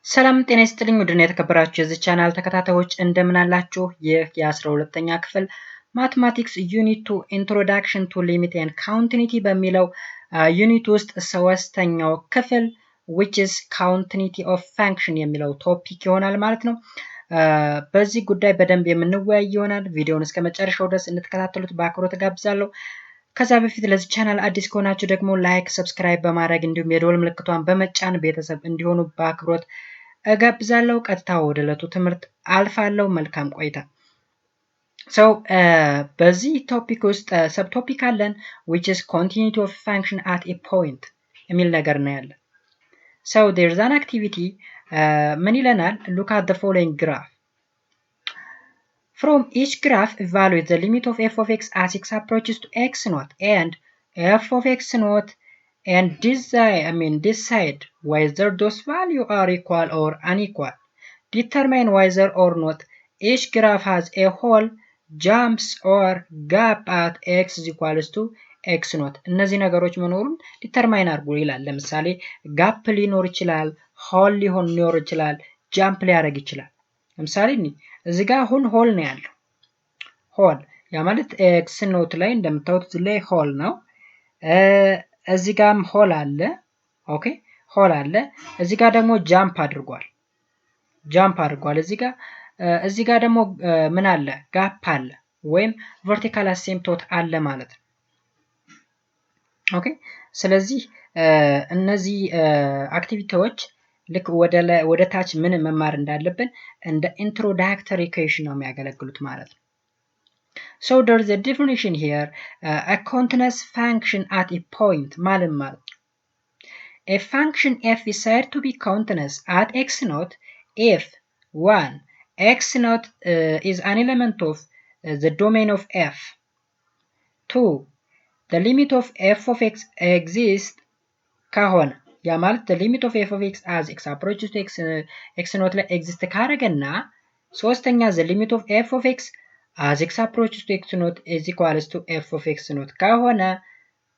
ሰላም ጤና ይስጥልኝ ውድና የተከበራችሁ የዚህ ቻናል ተከታታዮች እንደምን አላችሁ? ይህ የ12ኛ ክፍል ማትማቲክስ ዩኒት 2 ኢንትሮዳክሽን ቱ ሊሚት ኤንድ ካውንቲኒቲ በሚለው ዩኒት ውስጥ ሶስተኛው ክፍል which is continuity of function የሚለው ቶፒክ ይሆናል ማለት ነው። በዚህ ጉዳይ በደንብ የምንወያይ ይሆናል። ቪዲዮውን እስከ መጨረሻው ድረስ እንድትከታተሉት በአክብሮት ጋብዛለሁ። ከዛ በፊት ለዚህ ቻናል አዲስ ከሆናችሁ ደግሞ ላይክ፣ ሰብስክራይብ በማድረግ እንዲሁም የደወል ምልክቷን በመጫን ቤተሰብ እንዲሆኑ በአክብሮት እጋብዛለሁ። ቀጥታ ወደ ዕለቱ ትምህርት አልፋለሁ። መልካም ቆይታ። በዚህ ቶፒክ ውስጥ ሰብ ቶፒክ አለን which is continuity of function at a point የሚል ነገር ነው ያለ። So there's an activity ምን ይለናል? Look at the following graph. From each graph evaluate the limit of f of x as x approaches to x naught and f of x naught and decide whether those values are equal or unequal. Determine whether or not each graph has a hole, jumps or gap at x is equals to x naught. እነዚህ ነገሮች መኖሩን ዲተርማይን አድርጉ ይላል። ለምሳሌ ጋፕ ሊኖር ይችላል፣ ሆል ሊኖር ይችላል፣ ጃምፕ ሊያደርግ ይችላል። ለምሳሌ እዚህ ጋር አሁን ሆል ነው ያለው። ሆል ያ ማለት ኤክስ ኖት ላይ እንደምታዩት እዚህ ላይ ሆል ነው። እዚህ ጋርም ሆል አለ። ኦኬ ሆል አለ። እዚህ ጋር ደግሞ ጃምፕ አድርጓል። እዚህ ጋር ደግሞ ምን አለ? ጋፕ አለ ወይም ቨርቲካል አሴምፕቶት አለ ማለት ነው። ኦኬ ስለዚህ እነዚህ አክቲቪቲዎች ልክ ወደ ታች ምን መማር እንዳለብን እንደ ኢንትሮዳክተሪ ኢኩዌሽን ነው የሚያገለግሉት ማለት ነው። So there's a definition here, a continuous function at a point ማለት ነው። A function f is said to be continuous at x naught if 1. x naught is an element of the domain of f. 2. The limit of f of x exists ከሆነ ያ ማለት the limit of f of x as x approaches to x naught ላይ exist ካረገና ሶስተኛ the limit of f of x as x approaches to x naught is equals to f of x naught ከሆነ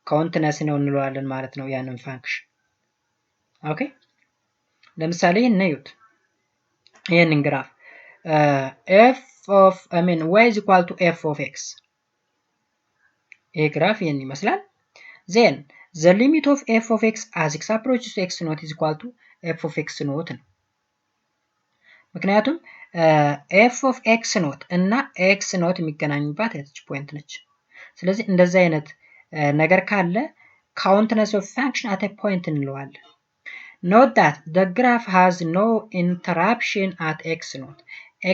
ኮንቲነስ ነው እንለዋለን ማለት ነው ያንን ፋንክሽን። ኦኬ ለምሳሌ እንዩት ይሄንን ግራፍ f of y is equal to f of x ይሄ ግራፍ ይሄን ይመስላል። then the limit of f of x as x approaches to x naught is equal to f of x naught ነው። ምክንያቱም f of x naught እና x naught የሚገናኙባት እቺ ፖይንት ነች። ስለዚህ እንደዚህ አይነት ነገር ካለ continuous of function at a point እንለዋለን። Note that the graph has no interruption at x naught.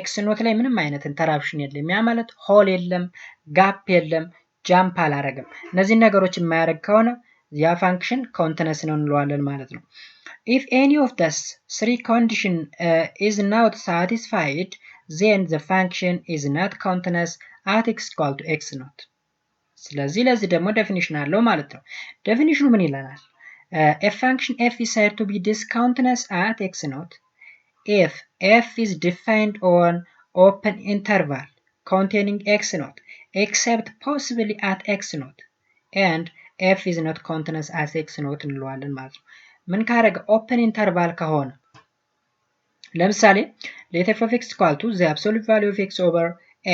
x naught ላይ ምንም አይነት ኢንተራፕሽን የለም። ያ ማለት ሆል የለም፣ ጋፕ የለም፣ ጃምፕ አላረገም። እነዚህ ነገሮች የማያደርግ ከሆነ ያ ፋንክሽን ኮንቲነስ ነው እንለዋለን ማለት ነው። If any of the three condition is not satisfied, then the function is not continuous at x equal to x naught. ስለዚህ ለዚህ ደግሞ ዴፊኒሽን አለው ማለት ነው። ዴፊኒሽኑ ምን ይለናል? A function f is said to be discontinuous at x naught if f is defined on open interval containing x naught except possibly at x naught and f is not continuous at x naught እንለዋለን ማለት ነው። ምን ካረገ ኦፕን ኢንተርቫል ከሆነ ለምሳሌ let f of x equal to the absolute value of x over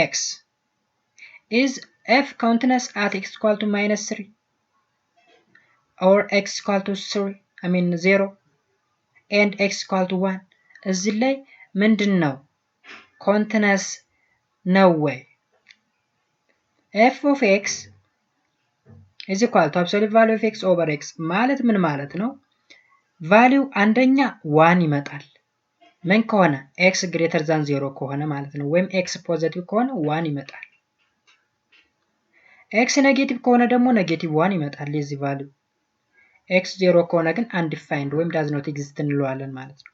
x is f continuous at x equal to -3 or x equal to 0 and x equal to 1 እዚህ ላይ ምንድን ነው ኮንቲነስ ነው ወይ? f of x is equal to absolute value of x over x ማለት ምን ማለት ነው? ቫሊው አንደኛ 1 ይመጣል ምን ከሆነ x greater than 0 ከሆነ ማለት ነው። ወይም x ፖዚቲቭ ከሆነ 1 ይመጣል። x ኔጌቲቭ ከሆነ ደግሞ ኔጌቲቭ 1 ይመጣል የዚህ ቫሊው። x 0 ከሆነ ግን undefined ወይም does not exist እንለዋለን ማለት ነው።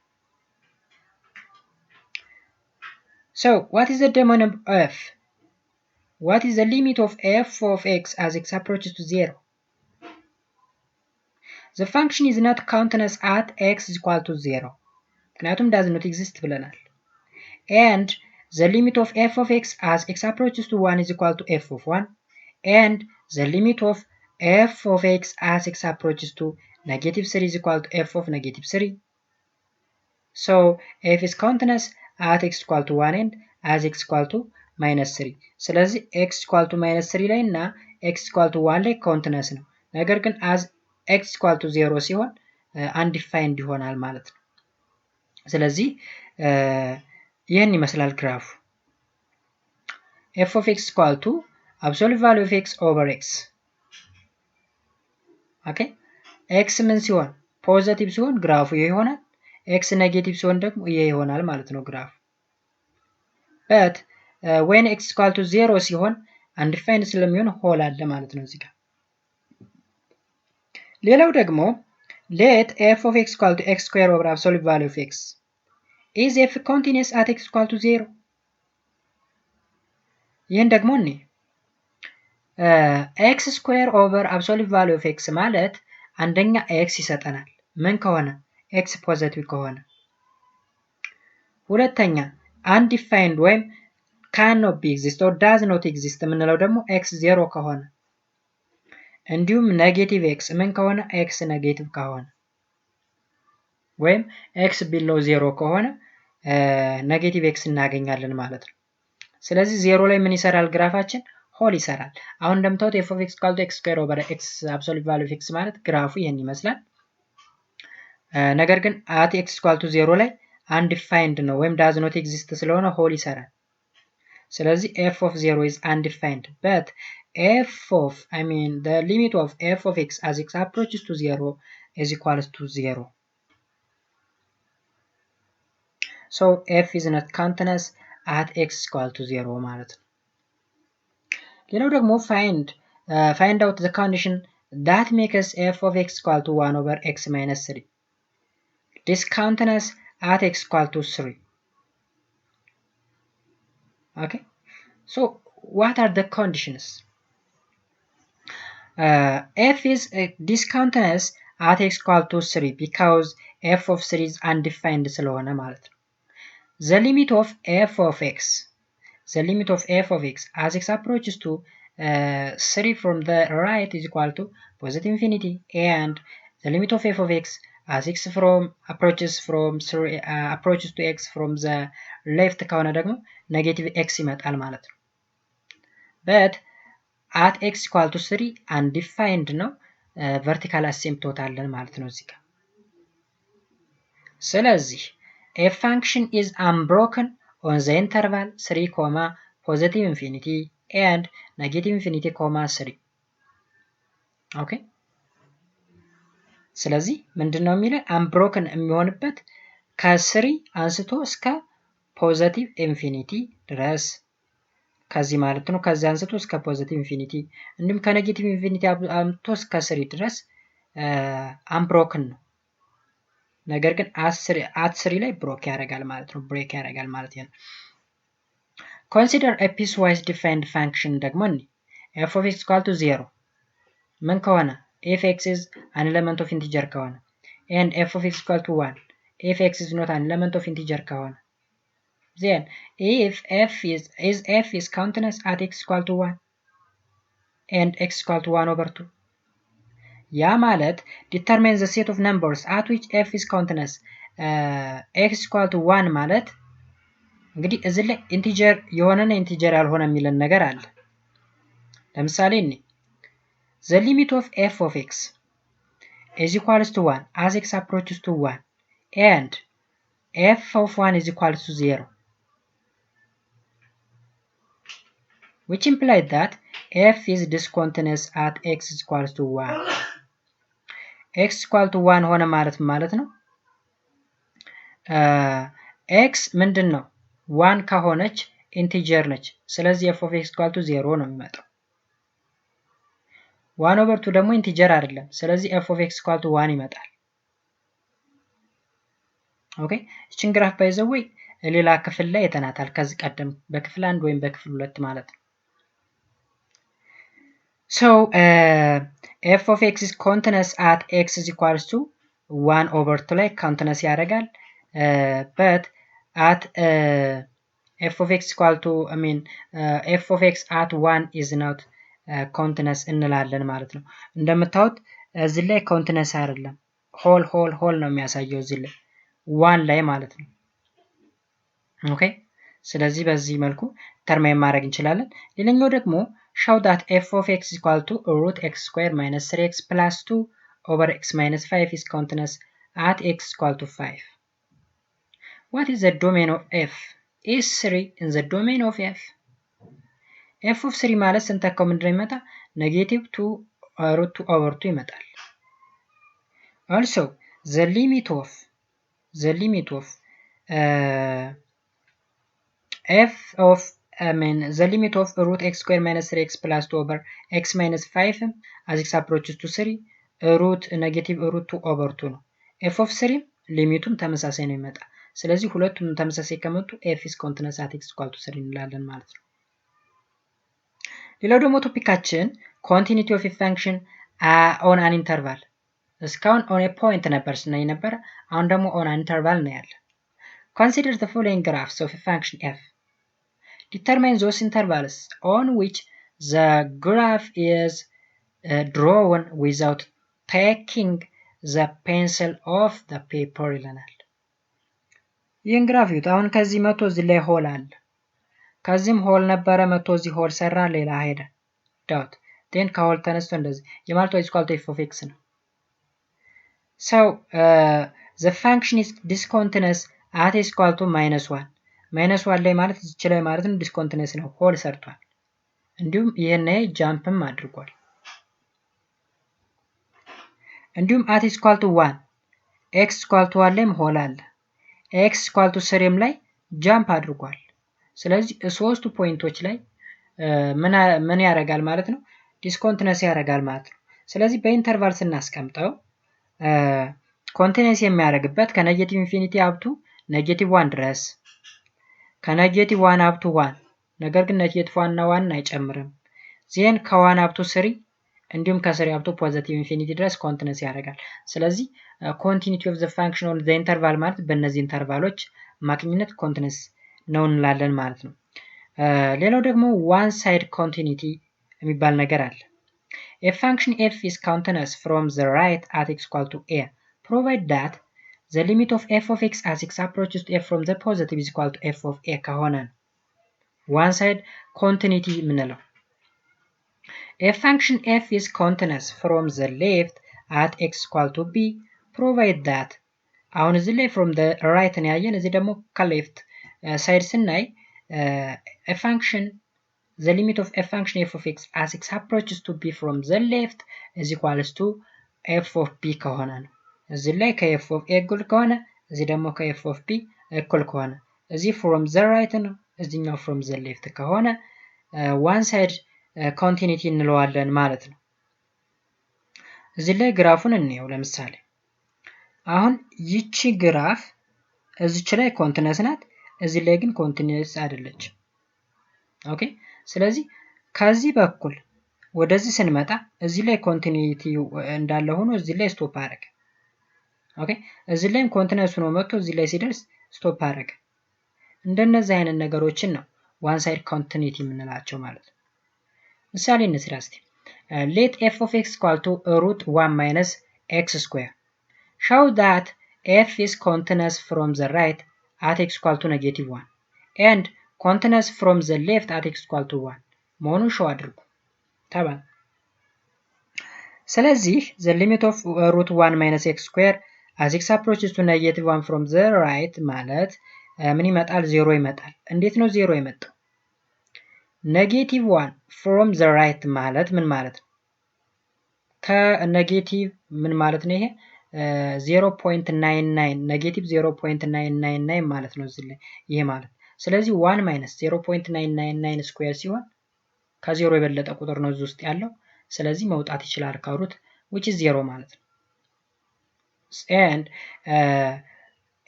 So what is the domain of f? What is the limit of f of x as x approaches to 0? The function is not continuous at x is equal to 0 ምክንያቱም does not exist ብለናል። And the limit of f of x as x approaches to 1 is equal to f of 1 and the limit of f of x as x approaches to -3 is equal to f of -3 So f is continuous at x equal to 1 and as x equal to minus 3 ስለዚህ x equal to minus 3 ላይ እና x equal to 1 ላይ continuous ነው። ነገር ግን as x equal to 0 ሲሆን undefined ይሆናል ማለት ነው። ስለዚህ ይህን ይመስላል ግራፉ f of x equal to absolute value of x over x ኦኬ x ምን ሲሆን ፖዚቲቭ ሲሆን ግራፉ ይሄ ይሆናል x ኔጌቲቭ ሲሆን ደግሞ ይሄ ይሆናል ማለት ነው ግራፉ but when x equal to 0 ሲሆን undefined ስለሚሆን ሆል አለ ማለት ነው እዚህ ጋር ሌላው ደግሞ let f of x equal to x square over absolute value of x is f continuous at x equal to 0 ይህን ደግሞ እኔ x square over absolute value of x ማለት አንደኛ x ይሰጠናል ምን ከሆነ x ፖዚቲቭ ከሆነ ሁለተኛ undefined ወይም cannot be exist or does not exist የምንለው ደግሞ x 0 ከሆነ እንዲሁም ኔጌቲቭ x ምን ከሆነ x ኔጌቲቭ ከሆነ ወይም x below 0 ከሆነ ኔጌቲቭ x እናገኛለን ማለት ነው ስለዚህ 0 ላይ ምን ይሰራል ግራፋችን ሆል ይሰራል አሁን እንደምታዩት f of x equal to x square over x absolute value of x ማለት ግራፉ ይሄን ይመስላል ነገር ግን at x equal to 0 ላይ undefined ነው ወይም does not exist ስለሆነ ሆል ይሰራል ስለዚህ f of 0 is undefined but the limit of f of x as x approaches to 0 is equals to 0 so f is not continuous at x equal to 0 ማለት ነው ሌላው ደግሞ find out the condition that makes f of x equal to 1 over x minus 3 discontinuous at x equal to 3 okay so what are the conditions f is discontinuous at x equal to 3 because f of 3 is undefined ስለሆነ ማለት ነው the limit of f of x as x approaches to 3 from the right is equal to positive infinity and the limit of f of x as x approaches to x from the left ከሆነ ደግሞ negative x ይመጣል ማለት ነው but at x equal to 3 undefined ነው vertical asymptote አለን ማለት ነው እዚህ ጋር ስለዚህ a function is unbroken on the interval 3, positive infinity and negative infinity, 3 okay ስለዚህ ምንድነው የሚለው unbroken የሚሆንበት ከ3 አንስቶ እስከ positive infinity ድረስ ከዚህ ማለት ነው ከዚህ አንስቶ እስከ positive infinity እንዲሁም ከኔጌቲቭ infinity አምጥቶ እስከ 3 ድረስ unbroken ነው ነገር ግን at 3 ላይ ብሬክ ያደርጋል ማለት ነው consider a piecewise defined function ደግሞ f of x equal to 0 ምን ከሆነ if x is an element of integer ከሆነ and f of x equal to 1 if x is not an element of integer ከሆነ then if f is continuous at x equal to 1 and x equal to 1 over 2 ያ ማለት determine the set of numbers at which f is continuous x equal to 1 ማለት እንግዲህ እዚህ ላይ ኢንቲጀር የሆነና ኢንቲጀር ያልሆነ የሚለን ነገር አለ ለምሳሌ the limit of f of x is equals to 1 as x approaches to 1 and f of 1 is equals to 0 which implies that f is discontinuous at x is equals to 1 x equal to 1 ሆነ ማለት ነው x ምንድን ነው 1 ከሆነች ኢንቲጀር ነች ስለዚህ f of x equal to 0 ነው የሚመጣው 1 over 2 ደግሞ ኢንቲጀር አይደለም ስለዚህ f of x equal to 1 ይመጣል ኦኬ እቺን ግራፍ ባይዘው ሌላ ክፍል ላይ የተናታል ከዚህ ቀደም በክፍል 1 ወይም በክፍል 2 ማለት ነው so f of x is continuous at x is equals to 1 over 2 ላይ continuous ያደርጋል but at f of x equal to f of x at 1 is not continuous እንላለን ማለት ነው እንደምታዩት እዚህ ላይ continuous አይደለም ሆል ነው የሚያሳየው እዚህ ላይ 1 ላይ ማለት ነው። ኦኬ ስለዚህ በዚህ መልኩ ተርማይን ማድረግ እንችላለን። ሌላኛው ደግሞ show that f of x is equal to root x squared minus 3x plus 2 over x minus 5 is continuous at x is equal to 5. What is the domain of f? Is 3 in the domain of f? f of 3 ማለት ስንተካው ምንድነው ይመጣ? ኔጌቲቭ 2 root 2 over 2 ይመጣል። Also the limit of f of the limit of root x squared minus 3x plus 2 over x minus 5 as x approaches to 3 root negative root 2 over 2 ነው። f of 3 ሊሚቱም ተመሳሳይ ነው ይመጣ። ስለዚህ ሁለቱም ተመሳሳይ ከመጡ f is continuous at x equal to 3 እንላለን ማለት ነው። ሌላው ደግሞ ቶፒካችን continuity of a function on an interval እስካሁን on a point ነበር ስናይ ነበር። አሁን ደግሞ on an interval ነው ያለ። Consider the following graphs of a function f. Determine those intervals on which the graph is drawn without taking the pencil off the paper ይለናል። ይህን ግራፍ ይዩት። አሁን ከዚህ መቶ እዚህ ላይ ሆል አለ። ከዚህም ሆል ነበረ መቶ እዚህ ሆል ሰራ ሌላ ሄደ ዳት ዴን ከሆል ተነስቶ እንደዚህ የማልቶ is equal to f of x ነው። So the function is discontinuous at is equal to -1 -1 ላይ ማለት እዚች ላይ ማለት ነው ዲስኮንቲኒየስ ነው ሆል ሰርቷል። እንዲሁም ይሄን ጃምፕም አድርጓል። እንዲሁም at is equal to 1 x equal to 1 ላይም ሆል አለ። x equal to 3 ላይ ጃምፕ አድርጓል። ስለዚህ ሶስቱ ፖይንቶች ላይ ምን ያደርጋል ማለት ነው ዲስኮንቲኒየስ ያደርጋል ማለት ነው። ስለዚህ በኢንተርቫል ስናስቀምጠው ኮንቲኒየስ የሚያደርግበት ከኔጌቲቭ ኢንፊኒቲ አፕ ቱ ኔጌቲቭ 1 ድረስ ከኔጌቲቭ 1 አፕ ቱ 1 ነገር ግን ኔጌቲቭ 1 እና 1 አይጨምርም። ዜን ከ1 አፕ ቱ 3 እንዲሁም ከ3 አፕ ቱ ፖዚቲቭ ኢንፊኒቲ ድረስ ኮንቲኒየስ ያደርጋል። ስለዚህ ኮንቲኒቲ ኦፍ ዘ ፋንክሽን ኦን ዘ ኢንተርቫል ማለት በእነዚህ ኢንተርቫሎች አማካኝነት ኮንቲኒየስ ነው እንላለን ማለት ነው። ሌላው ደግሞ ዋን ሳይድ ኮንቲኒቲ የሚባል ነገር አለ። A function f is continuous from the right at x equal to a provided that the limit of f of x as x approaches to f from the positive is equal to f of a ከሆነ ነው ዋን ሳይድ ኮንቲኒቲ የምንለው። A function f is continuous from the left at x equal to b provided that አሁን እዚህ ላይ from the right ነው ያየን፣ እዚህ ደግሞ ከሌፍት ሳይድ ስናይ a function the limit of a function f of x as x approaches to b from the left is equals to f of b ከሆነ ነው። እዚህ ላይ ከf of a እኩል ከሆነ እዚህ ደግሞ ከf of b እኩል ከሆነ እዚህ from the right ነው፣ እዚህኛው from the left ከሆነ one side continuity እንለዋለን ማለት ነው። እዚህ ላይ ግራፉን እንየው። ለምሳሌ አሁን ይቺ ግራፍ እዚች ላይ ኮንቲኒየስ ናት፣ እዚህ ላይ ግን ኮንቲኒየስ አይደለችም። ኦኬ ስለዚህ ከዚህ በኩል ወደዚህ ስንመጣ እዚህ ላይ ኮንቲኒቲ እንዳለ ሆኖ እዚህ ላይ ስቶፕ አደረገ። ኦኬ እዚህ ላይም ኮንቲኒየስ ሆኖ መጥቶ እዚህ ላይ ሲደርስ ስቶፕ አደረገ። እንደነዚህ አይነት ነገሮችን ነው ዋን ሳይድ ኮንቲኒቲ የምንላቸው ማለት ነው። ምሳሌ እንስራ እስቲ። let f of x equal to root 1 minus x square. Show that f is continuous from the right at x equal to negative 1 and continuous from the left at x equal to 1 መሆኑን ሾው አድርጉ ተባለ። ስለዚህ the limit of root 1 minus x square as x approaches to negative 1 from the right ማለት ምን ይመጣል? 0 ይመጣል። እንዴት ነው 0 የመጣው? ኔጌቲቭ 1 from the right ማለት ምን ማለት ነው? ከኔጌቲቭ ምን ማለት ነው? ይሄ 0.99 ኔጌቲቭ 0.999 ማለት ነው እዚህ ላይ ይሄ ማለት። ስለዚህ 1 ማይነስ 0.999 ስኩዌር ሲሆን ከዜሮ የበለጠ ቁጥር ነው እዚህ ውስጥ ያለው። ስለዚህ መውጣት ይችላል ከሩት which is 0 ማለት ነው። and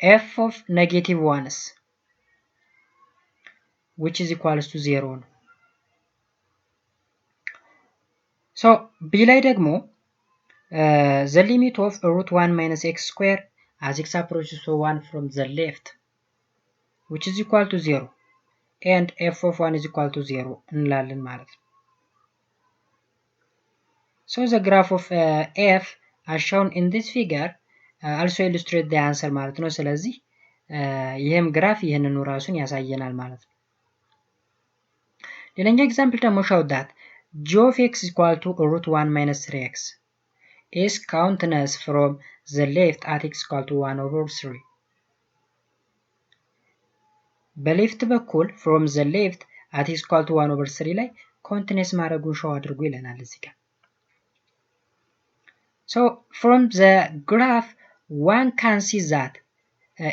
f of negative 1's which is equals to 0 ነው። so b ላይ ደግሞ the limit of root 1 minus x square as x approaches to 1 from the left which is equal to 0 and f of 1 is equal to 0 እንላለን ማለት ነው። so the graph of f as shown in this figure also illustrate the answer ማለት ነው። ስለዚህ ይሄም ግራፍ ይሄንኑ ራሱን ያሳየናል ማለት ነው። ሌላኛው ኤግዛምፕል ደግሞ show that g of x is equal to root 1 minus 3x is countenance from the left at x equal to 1 over 3 በሌፍት በኩል from the left at x equal to 1 over 3 ላይ ኮንቲኒየስ ማድረጉን ሾው አድርጉ ይለናል እዚህ ጋር። So from the graph one can see that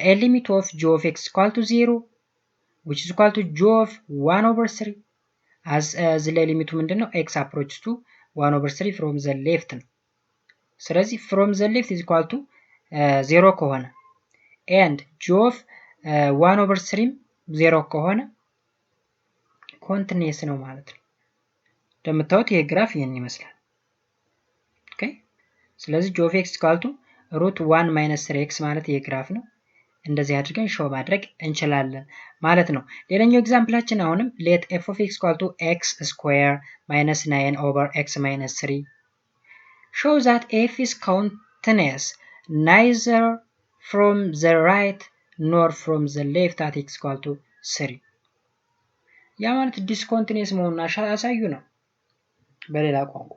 a limit of g of x equal to 0 which is equal to g of 1 over 3 as the ሊሚቱ ምንድነው x approaches to 1 over 3 from the left ነው። ስለዚህ from the left is equal to 0 ከሆነ and g of 1 over 3 0 ከሆነ ኮንቲኒየስ ነው ማለት ነው። እንደምታዩት ይሄ ግራፍ ይሄን ይመስላል። ኦኬ ስለዚህ g of x equal to root 1 minus 3x ማለት ይሄ ግራፍ ነው። እንደዚህ አድርገን ሾው ማድረግ እንችላለን ማለት ነው። ሌላኛው ኤግዛምፕላችን አሁንም let f of x equal to x square minus 9 over x minus 3 show that f is continuous neither from the right nor from the left at x equal to 3 ያ ማለት ዲስኮንቲኒየስ መሆኑን አሳዩ ነው በሌላ ቋንቋ።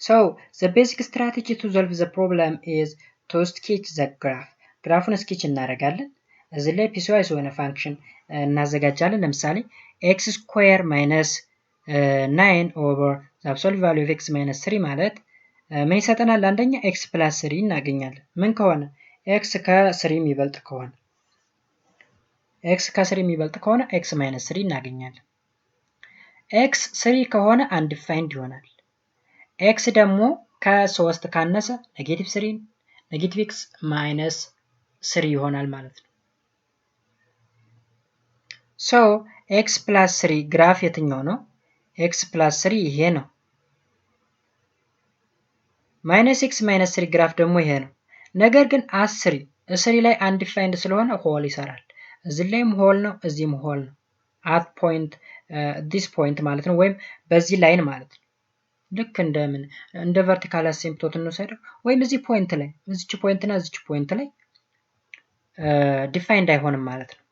So the basic strategy to solve the problem is to sketch the graph. ግራፉን ስኬች እናደርጋለን። እዚህ ላይ ፒስዋይስ የሆነ ፋንክሽን እናዘጋጃለን። ለምሳሌ x square minus 9 over the absolute value of x minus 3 ማለት ምን ይሰጠናል? አንደኛ x plus 3 እናገኛለን። ምን ከሆነ x ከ3 የሚበልጥ ከሆነ x ከ3 የሚበልጥ ከሆነ x minus 3 እናገኛለን። x 3 ከሆነ undefined ይሆናል። x ደግሞ ከ3 ካነሰ ኔጌቲቭ 3 ኔጌቲቭ x ማይነስ 3 ይሆናል ማለት ነው። ሶ x ፕላስ 3 ግራፍ የትኛው ነው? x ፕላስ 3 ይሄ ነው። ማይነስ x ማይነስ 3 ግራፍ ደግሞ ይሄ ነው። ነገር ግን 3 ላይ አንዲፋይንድ ስለሆነ ሆል ይሰራል። እዚህ ላይም ሆል ነው፣ እዚህም ሆል ነው። አት ፖይንት ዲስ ፖይንት ማለት ነው፣ ወይም በዚህ ላይን ማለት ነው። ልክ እንደ ቨርቲካል አሲምፕቶት እንወስደው፣ ወይም እዚህ ፖይንት ላይ እዚች ፖይንት እና እዚች ፖይንት ላይ ዲፋይንድ አይሆንም ማለት ነው።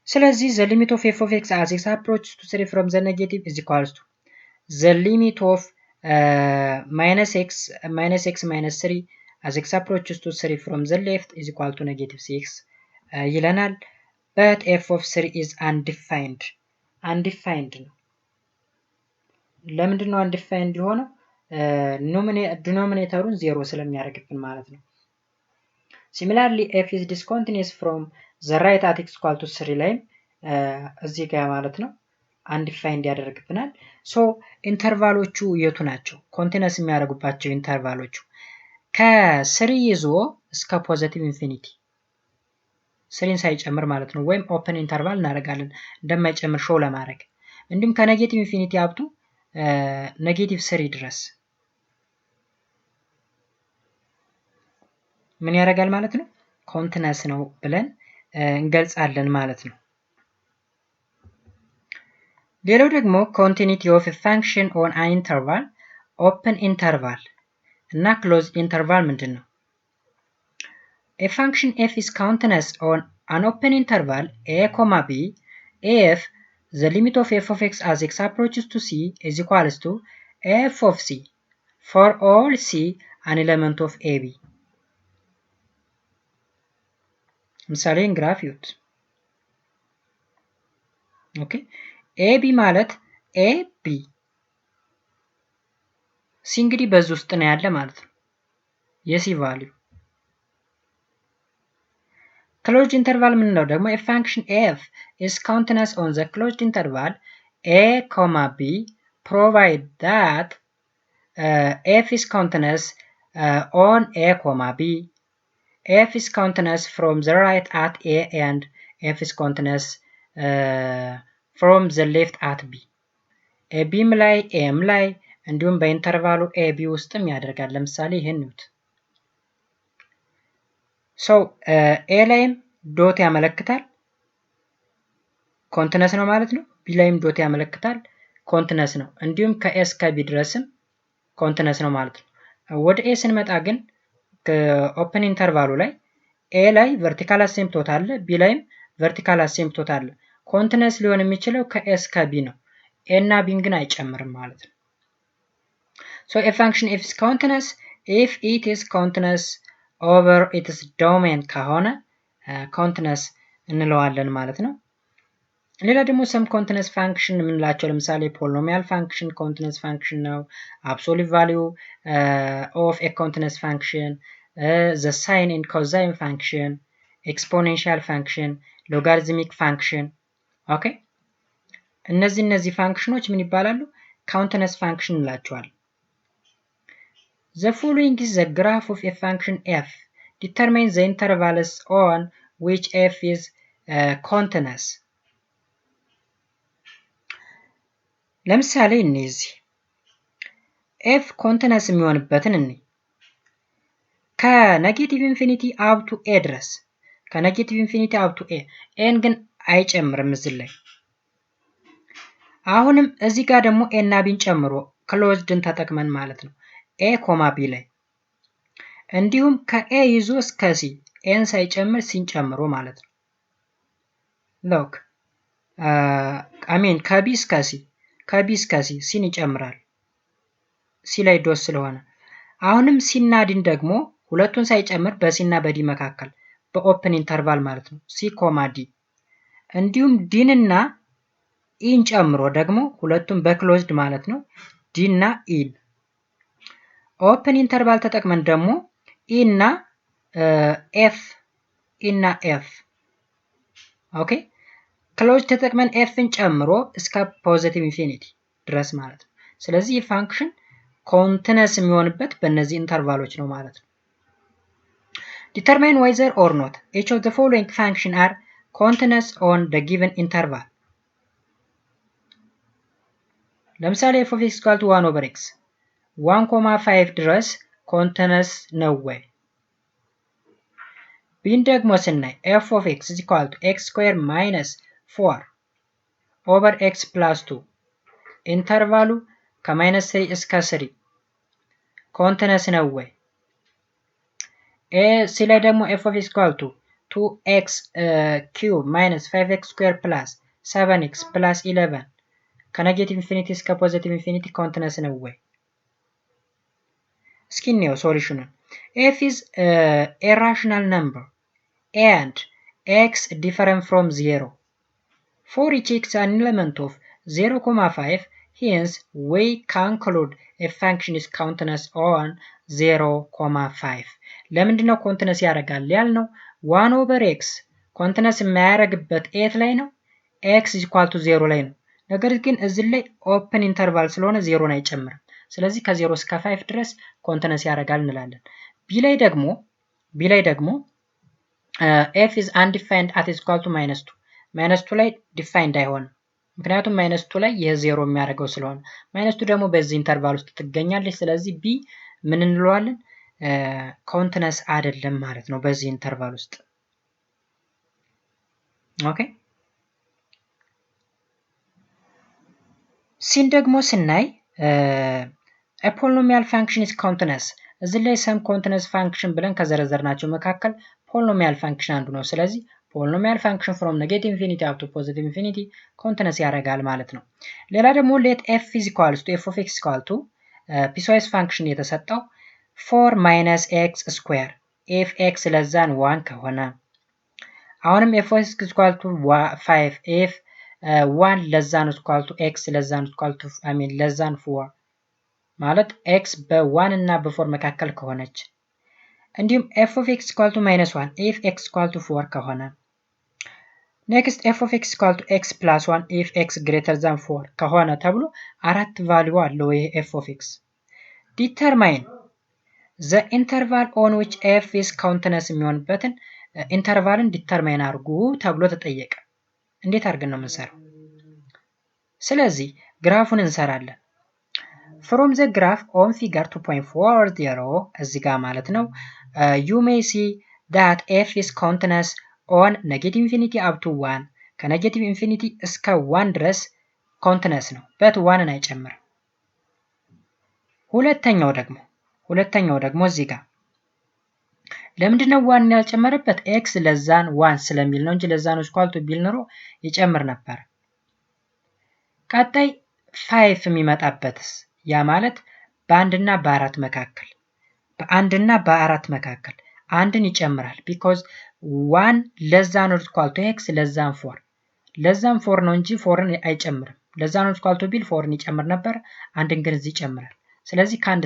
ስለዚህ the limit of f of x as x approaches to 3 from the negative is equals to the limit of minus x minus 3 as x approaches to 3 from the left is equal to negative 6 ይለናል። but f of 3 is undefined ነው። ለምንድን ነው undefined የሆነው? ዲኖሚኔተሩን 0 ስለሚያደርግብን ማለት ነው። similarly f is discontinuous from the right at x equal to 3 ላይ እዚህ ጋር ማለት ነው undefined ያደርግብናል። ሶ ኢንተርቫሎቹ የቱ ናቸው? ኮንቲነስ የሚያደርጉባቸው ኢንተርቫሎቹ ከ3 ይዞ እስከ ፖዚቲቭ ኢንፊኒቲ 3ን ሳይጨምር ማለት ነው። ወይም ኦፕን ኢንተርቫል እናደርጋለን እንደማይጨምር ሾው ለማድረግ። እንዲሁም ከኔጌቲቭ ኢንፊኒቲ አፕቱ ኔጌቲቭ 3 ድረስ ምን ያደርጋል ማለት ነው? ኮንቲነስ ነው ብለን እንገልጻለን ማለት ነው። ሌላው ደግሞ ኮንቲኒቲ ኦፍ ፋንክሽን ኦን አን ኢንተርቫል ኦፕን ኢንተርቫል እና ክሎዝ ኢንተርቫል ምንድን ነው? A function f is continuous on an open interval a, b if the limit of f of x as x approaches to c is equals to f of c for all c an element of ab። ምሳሌ ግራፍ ይዩት። ኦኬ ab ማለት ab c እንግዲህ በዚህ ውስጥ ነው ያለ ማለት ነው የሲ ቫልዩ። closed interval ምንለው ደግሞ a function f is continuous on the closed interval a, b provide that f is continuous on a, b f is continuous from the right at a and f is continuous from the left at b bም ላይ ኤም ላይ እንዲሁም በኢንተርቫሉ ab ውስጥም ያደርጋል። ለምሳሌ ይሄን ነው። ሶ ኤ ላይም ዶት ያመለክታል ኮንቲነስ ነው ማለት ነው። ቢ ላይም ዶት ያመለክታል ኮንቲነስ ነው። እንዲሁም ከኤስ ከቢ ድረስም ኮንቲነስ ነው ማለት ነው። ወደ ኤ ስንመጣ ግን ኦፕን ኢንተርቫሉ ላይ ኤ ላይ ቨርቲካል አሲምፕቶት አለ፣ ቢ ላይም ቨርቲካል አሲምፕቶት አለ። ኮንቲነስ ሊሆን የሚችለው ከኤ እስከ ቢ ነው። ኤ እና ቢን ግን አይጨምርም ማለት ነው። ሶ ኤ ፋንክሽን ኢፍ ኢዝ ኮንቲነስ ኢፍ ኢት ኢዝ ኮንቲነስ ኦቨር ኢትስ ዶሜን ከሆነ ኮንቲነስ እንለዋለን ማለት ነው። ሌላ ደግሞ ሰም ኮንቲነስ ፋንክሽን የምንላቸው ለምሳሌ ፖሊኖሚያል ፋንክሽን ኮንቲነስ ፋንክሽን ነው። አብሶሉት ቫሊዩ ኦፍ ኤ ኮንቲነስ ፋንክሽን፣ ዘ ሳይን ኤንድ ኮዛይን ፋንክሽን፣ ኤክስፖኔንሻል ፋንክሽን፣ ሎጋሪዝሚክ ፋንክሽን። ኦኬ እነዚህ ፋንክሽኖች ምን ይባላሉ? ኮንቲነስ ፋንክሽን እንላቸዋለን። The following is the graph of a function f. Determine the intervals on which f is continuous. ለምሳሌ እነዚህ ኤፍ ኮንቲነስ የሚሆንበትን እኔ ከኔጌቲቭ ኢንፊኒቲ አፕ ቱ ኤ ድረስ ከኔጌቲቭ ኢንፊኒቲ አፕ ቱ ኤን ግን አይጨምርም እዚህ ላይ። አሁንም እዚህ ጋር ደግሞ ኤ እና ቢን ጨምሮ ክሎዝድን ተጠቅመን ማለት ነው ኤ ኮማ ቢ ላይ እንዲሁም ከኤ ይዞ እስከ ሲ ኤን ሳይጨምር ሲን ጨምሮ ማለት ነው። ሎክ ከቢ እስከ ሲ ሲን ይጨምራል ሲ ላይ ዶስ ስለሆነ። አሁንም ሲና ዲን ደግሞ ሁለቱን ሳይጨምር በሲና በዲ መካከል በኦፕን ኢንተርቫል ማለት ነው ሲ ኮማ ዲ። እንዲሁም ዲንና ኢን ጨምሮ ደግሞ ሁለቱም በክሎዝድ ማለት ነው ዲና ኢን። ኦፕን ኢንተርቫል ተጠቅመን ደግሞ ኢና ኤፍ ኦኬ ክሎዝ ተጠቅመን ኤፍን ጨምሮ እስከ ፖዚቲቭ ኢንፊኒቲ ድረስ ማለት ነው። ስለዚህ ይህ ፋንክሽን ኮንቲነስ የሚሆንበት በእነዚህ ኢንተርቫሎች ነው ማለት ነው። ዲተርማይን ዌዘር ኦር ኖት ኤች ኦፍ ዘ ፎሎዊንግ ፋንክሽን አር ኮንቲነስ ኦን ደ ጊቨን ኢንተርቫል። ለምሳሌ ኤፍ ኦፍ ኤክስ ኢኳል ቱ 1 ኦቨር ኤክስ 1,5 ድረስ ኮንቲነስ ነው ወይ? ቢን ደግሞ ስናይ ኤፍ ኦፍ ኤክስ ኢዝ ኢኳል ቱ ኤክስ ስኩዌር ማይነስ 4 ኦቨር ኤክስ ፕላስ 2 ኢንተርቫሉ ከማይነስ 3 እስከ 3 ኮንቲነስ ነው ወይ? ሲ ላይ ደግሞ ኤፍ ኦፍ ኤክስ ኢኳል ቱ 2ኤክስ ኪዩብ ማይነስ 5ኤክስ ስኩዌር ፕላስ 7ኤክስ ፕላስ 11 ከኔጌቲቭ ኢንፊኒቲ እስከ ፖዚቲቭ ኢንፊኒቲ ኮንቲነስ ነው ወይ? እስኪ እንየው ሶሉሽኑን። ኤፍ ኢዝ ኤ ራሽናል ነምበር and x different from 0 for each x an element of 0,5 hence we conclude a function is continuous on 0,5 ለምንድነው ኮንቲነስ ያደርጋል ያልነው? 1 ኦቨር ኤክስ ኮንቲነስ የማያደርግበት ኤት ላይ ነው ኤክስ ኢኳል ቱ 0 ላይ ነው። ነገር ግን እዚህ ላይ ኦፕን ኢንተርቫል ስለሆነ 0ን አይጨምርም። ስለዚህ ከ0 እስከ 5 ድረስ ኮንቲነስ ያደርጋል እንላለን። ቢ ላይ ደግሞ ኤፍ ኢዝ አንዲፋይንድ አት ኢዝ ኢኳል ቱ ማይነስ 2 ማይነስ 2 ላይ ዲፋይንድ አይሆንም። ምክንያቱም ማይነስ 2 ላይ የዜሮ የሚያደርገው ስለሆነ ማይነስ 2 ደግሞ በዚህ ኢንተርቫል ውስጥ ትገኛለች። ስለዚህ ቢ ምን እንለዋለን? ኮንቲነስ አይደለም ማለት ነው በዚህ ኢንተርቫል ውስጥ። ኦኬ ሲን ደግሞ ስናይ ፖሊኖሚያል ፋንክሽን ኢዝ ኮንቲነስ። እዚህ ላይ ሰም ኮንቲነስ ፋንክሽን ብለን ከዘረዘርናቸው መካከል ፖሊኖሚያል ፋንክሽን አንዱ ነው። ስለዚህ ፖሊኖሚያል ፋንክሽን ፍሮም ኔጌቲቭ ኢንፊኒቲ አፕ ቱ ፖዚቲቭ ኢንፊኒቲ ኮንቲነስ ያደርጋል ማለት ነው። ሌላ ደግሞ ሌት ኤፍ ኢዝ ኢኳልስ ቱ ኤፍ ኦፍ ኤክስ ኢኳል ቱ ፒስዋይስ ፋንክሽን የተሰጠው 4 ማይነስ ኤክስ ስኩዌር ኤፍ ኤክስ ለዛን 1 ከሆነ አሁንም ኤፍ ኦፍ ኤክስ ኢኳል ቱ 5 ኤፍ 1 ለዛን ኢኳል ቱ ኤክስ ለዛን ኢኳል ቱ ለዛን 4 ማለት ኤክስ በ1 እና በ4 መካከል ከሆነች እንዲሁም ኤፍ ኦፍ ኤክስ ኢኳል ቱ ማይነስ 1 ኤፍ ኤክስ ኢኳል ቱ 4 ከሆነ ኔክስት ኤፍ ኦፍ ኤክስ ኢኳል ቱ ኤክስ ፕላስ 1 ኤፍ ኤክስ ግሬተር ዛን 4 ከሆነ ተብሎ አራት ቫልዩ አለው ይሄ ኤፍ ኦፍ ኤክስ። ዲተርማይን ዘ ኢንተርቫል ኦን ዊች ኤፍ ኢዝ ኮንቲነስ የሚሆንበትን ኢንተርቫልን ዲተርማይን አድርጉ ተብሎ ተጠየቀ። እንዴት አድርገን ነው የምንሰራው? ስለዚህ ግራፉን እንሰራለን። ፍሮም ዘ ግራፍ ኦን ፊገር 2.40 እዚህ ጋር ማለት ነው you may see that f is continuous on negative infinity up to 1 ከኔጌቲቭ ኢንፊኒቲ እስከ 1 ድረስ ኮንቲነስ ነው በት 1ን አይጨምርም። ሁለተኛው ደግሞ እዚህ ጋር ለምንድነው ዋን ያልጨመረበት? ኤክስ ለዛን ዋን ስለሚል ነው እንጂ ለዛን ኢኳል ቱ ቢል ኖሮ ይጨምር ነበር። ቀጣይ 5 የሚመጣበትስ ያ ማለት በአንድና በአራት መካከል አንድን ይጨምራል። ቢኮዝ ዋን ለዛን ኢኳል ቱ ኤክስ ለዛን ፎር ነው እንጂ ፎርን አይጨምርም። ለዛን ኢኳል ቱ ቢል ፎርን ይጨምር ነበር፣ አንድን ግን እዚህ ይጨምራል። ስለዚህ ከአንድ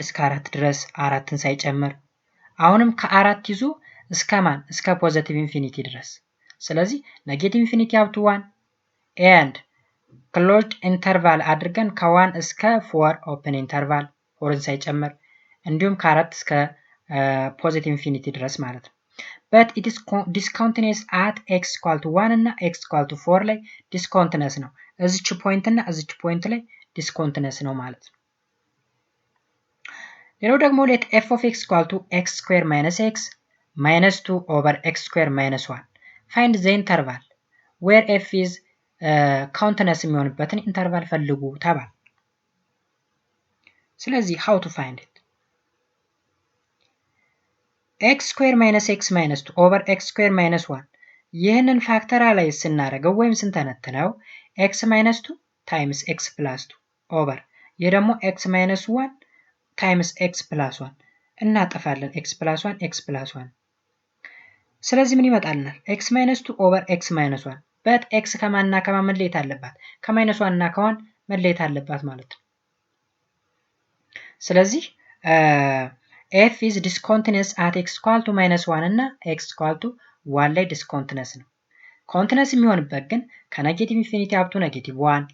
እስከ አራት ድረስ አራትን ሳይጨምር አሁንም ከአራት ይዞ እስከ ማን እስከ ፖዚቲቭ ኢንፊኒቲ ድረስ። ስለዚህ ኔጌቲቭ ኢንፊኒቲ አፕ ቱ 1 ኤንድ ክሎዝድ ኢንተርቫል አድርገን ከ1 እስከ 4 ኦፕን ኢንተርቫል ፎርን ሳይጨምር እንዲሁም ከ4 እስከ ፖዚቲቭ ኢንፊኒቲ ድረስ ማለት ነው። but it is discontinuous at x equal to 1 እና x equal to 4 ላይ discontinuous ነው። እዚች ፖይንት እና እዚች ፖይንት ላይ discontinuous ነው ማለት ነው። ሌላው ደግሞ let f of x equal to x square minus x minus 2 over x square minus 1 find the interval where f is continuous የሚሆንበትን ኢንተርቫል ፈልጉ ተባል። ስለዚህ how to find it? x square minus x minus 2 over x square minus 1 ይህንን ፋክተራላይዝ ስናደርገው ወይም ስንተነትነው x minus 2 times x plus 2 over ይህ ደግሞ x minus 1 times x plus 1 እናጠፋለን x plus 1 x plus 1 ስለዚህ ምን ይመጣልናል? x minus 2 over x minus 1 but x ከማንና ከማን መለየት አለባት? ከማይነስ 1 እና ከ1 መለየት አለባት ማለት ነው። ስለዚህ f is discontinuous at x equal to minus 1 እና x equal to 1 ላይ discontinuous ነው። ኮንቲነስ የሚሆንበት ግን ከኔጌቲቭ ኢንፊኒቲ አፕ ቱ ኔጌቲቭ 1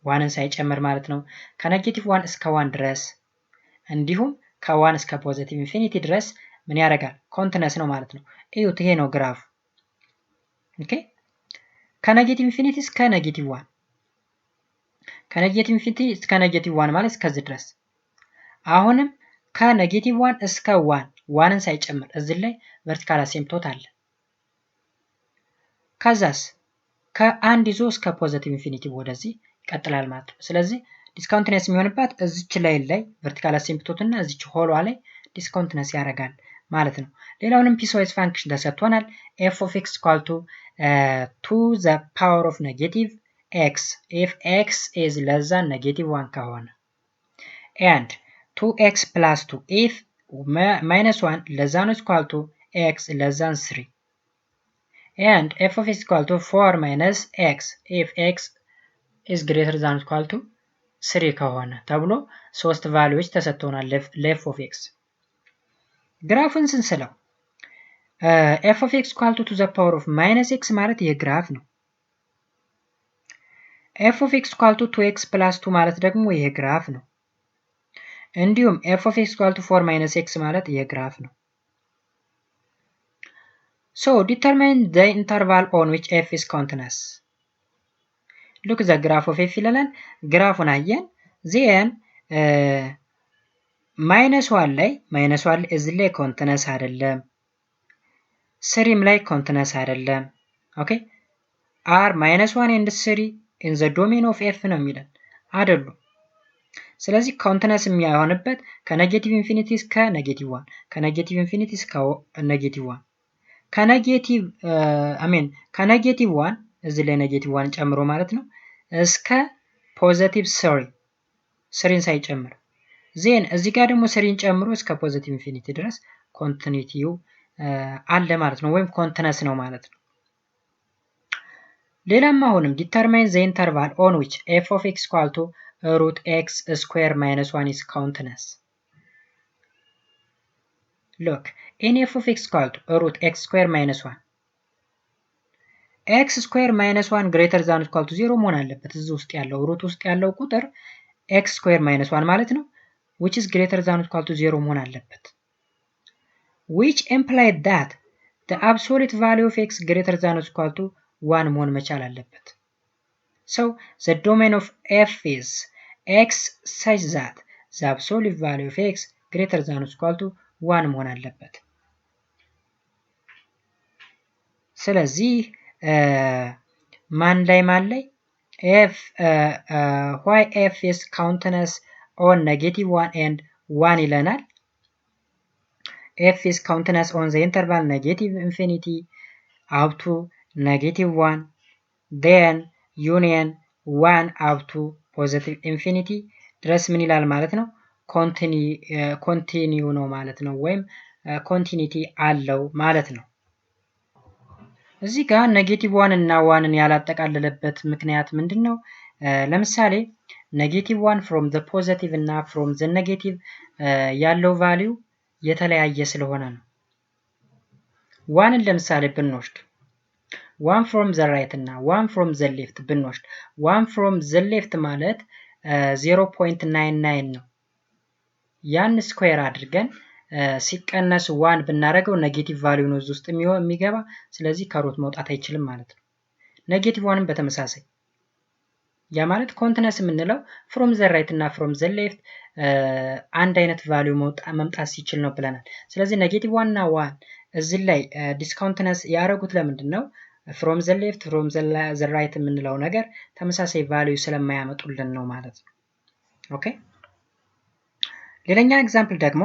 1ን ሳይጨምር ማለት ነው። ከኔጌቲቭ 1 እስከ 1 ድረስ እንዲሁም ከ1 እስከ ፖዚቲቭ ኢንፊኒቲ ድረስ ምን ያደርጋል? ኮንቲነስ ነው ማለት ነው። እዩት፣ ይሄ ነው ግራፍ። ኦኬ ከኔጌቲቭ ኢንፊኒቲ እስከ ኔጌቲቭ 1 ከኔጌቲቭ ኢንፊኒቲ እስከ ኔጌቲቭ 1 ማለት እስከዚህ ድረስ አሁንም ከኔጌቲቭ 1 እስከ 1ን ሳይጨምር እዚህ ላይ ቨርቲካል አሲምፕቶት አለ። ከዛስ ከአንድ ይዞ እስከ ፖዚቲቭ ኢንፊኒቲ ወደዚህ ይቀጥላል ማለት ነው። ስለዚህ ዲስኮንቲነስ የሚሆንባት እዚች ላይ ቨርቲካል አሲምፕቶት እና እዚች ሆሏ ላይ ዲስኮንቲነስ ያደርጋል ማለት ነው። ሌላውንም ፒስዋይዝ ፋንክሽን ተሰጥቶናል። f of x equal to 2 the power of negative x if x is less than negative 1 ከሆነ and 2x plus 2 if minus 1 less than or equal to x less than 3 and f of x equal to 4 minus x if x is greater than or equal to 3 ከሆነ ተብሎ ሶስት ቫልዩዎች ተሰጥተውናል ለf of x። ግራፉን ስንስለው f of x equal to the power of minus x ማለት ይህ ግራፍ ነው። f of x equal to 2x plus 2 ማለት ደግሞ ይህ ግራፍ ነው። እንዲሁም f of x equal to 4 minus x ማለት ይህ ግራፍ ነው። So determine the interval on which f is continuous. Look the graph of f ይለናል። ግራፉን አየን። ዜን ማይነስ 1 ላይ እዚህ ላይ ኮንቲነስ አይደለም፣ ስሪም ላይ ኮንቲነስ አይደለም። ኦኬ አር ማይነስ 1 ኤንድ 3 ኢን ዘ ዶሜን ኦፍ ኤፍ ነው የሚለን አይደሉም። ስለዚህ ኮንቲነስ የሚሆንበት ከኔጌቲቭ ኢንፊኒቲ እስከ ኔጌቲቭ 1 ከኔጌቲቭ ኢንፊኒቲ እስከ ኔጌቲቭ 1 ከኔጌቲቭ 1 እዚህ ላይ ኔጌቲቭ 1 ጨምሮ ማለት ነው እስከ ፖዚቲቭ 3ን ሳይጨምር ዜን እዚህ ጋር ደግሞ 3ን ጨምሮ እስከ ፖዚቲቭ ኢንፊኒቲ ድረስ ኮንቲኒቲው አለ ማለት ነው፣ ወይም ኮንቲነስ ነው ማለት ነው። ሌላም አሁንም ዲተርማይን ዘ ኢንተርቫል ኦን ዊች f of x equal to root x square minus 1 is continuous. Look, in f of x equal to root x square minus 1 x square minus 1 greater than or equal to 0 መሆን አለበት። እዚህ ውስጥ ያለው ሩት ውስጥ ያለው ቁጥር x square minus 1 ማለት ነው which is greater than or equal to 0 መሆን አለበት, which implied that the absolute value of x greater than or equal to 1 መሆን መቻል አለበት። So the domain of f is x such that the absolute value of x greater than or equal to 1 መሆን አለበት። ስለዚህ ማን ላይ f why f is continuous on -1 and 1 ይለናል። f is continuous on the interval -infinity up to -1 then union 1 up to positive infinity ድረስ ምን ይላል ማለት ነው? ኮንቲኒዩ ነው ማለት ነው፣ ወይም ኮንቲኒቲ አለው ማለት ነው። እዚህ ጋር -1 እና 1ን ያላጠቃለለበት ምክንያት ምንድን ነው? ለምሳሌ -1 from the positive እና from the negative ያለው ቫልዩ የተለያየ ስለሆነ ነው። 1ን ለምሳሌ ብንወስድ 1 from the right እና 1 from the left ብንወስድ 1 from the left ማለት 0.99 ነው። ያን ስኩዌር አድርገን ሲቀነስ 1 ብናደርገው ኔጌቲቭ ቫልዩ ነው ውስጥ የሚገባ፣ ስለዚህ ከሩት መውጣት አይችልም ማለት ነው። -1ን በተመሳሳይ ያ ማለት ኮንቲነስ የምንለው ፍሮም ዘ ራይት እና ፍሮም ዘ ሌፍት አንድ አይነት ቫልዩ መምጣት ሲችል ነው ብለናል። ስለዚህ -1 እና 1 እዚህ ላይ ዲስኮንቲነስ ያደረጉት ለምንድን ነው? ፍሮም ዘ ሌፍት ፍሮም ዘ ራይት የምንለው ነገር ተመሳሳይ ቫልዩ ስለማያመጡልን ነው ማለት ነው። ኦኬ ሌላኛ ኤግዛምፕል ደግሞ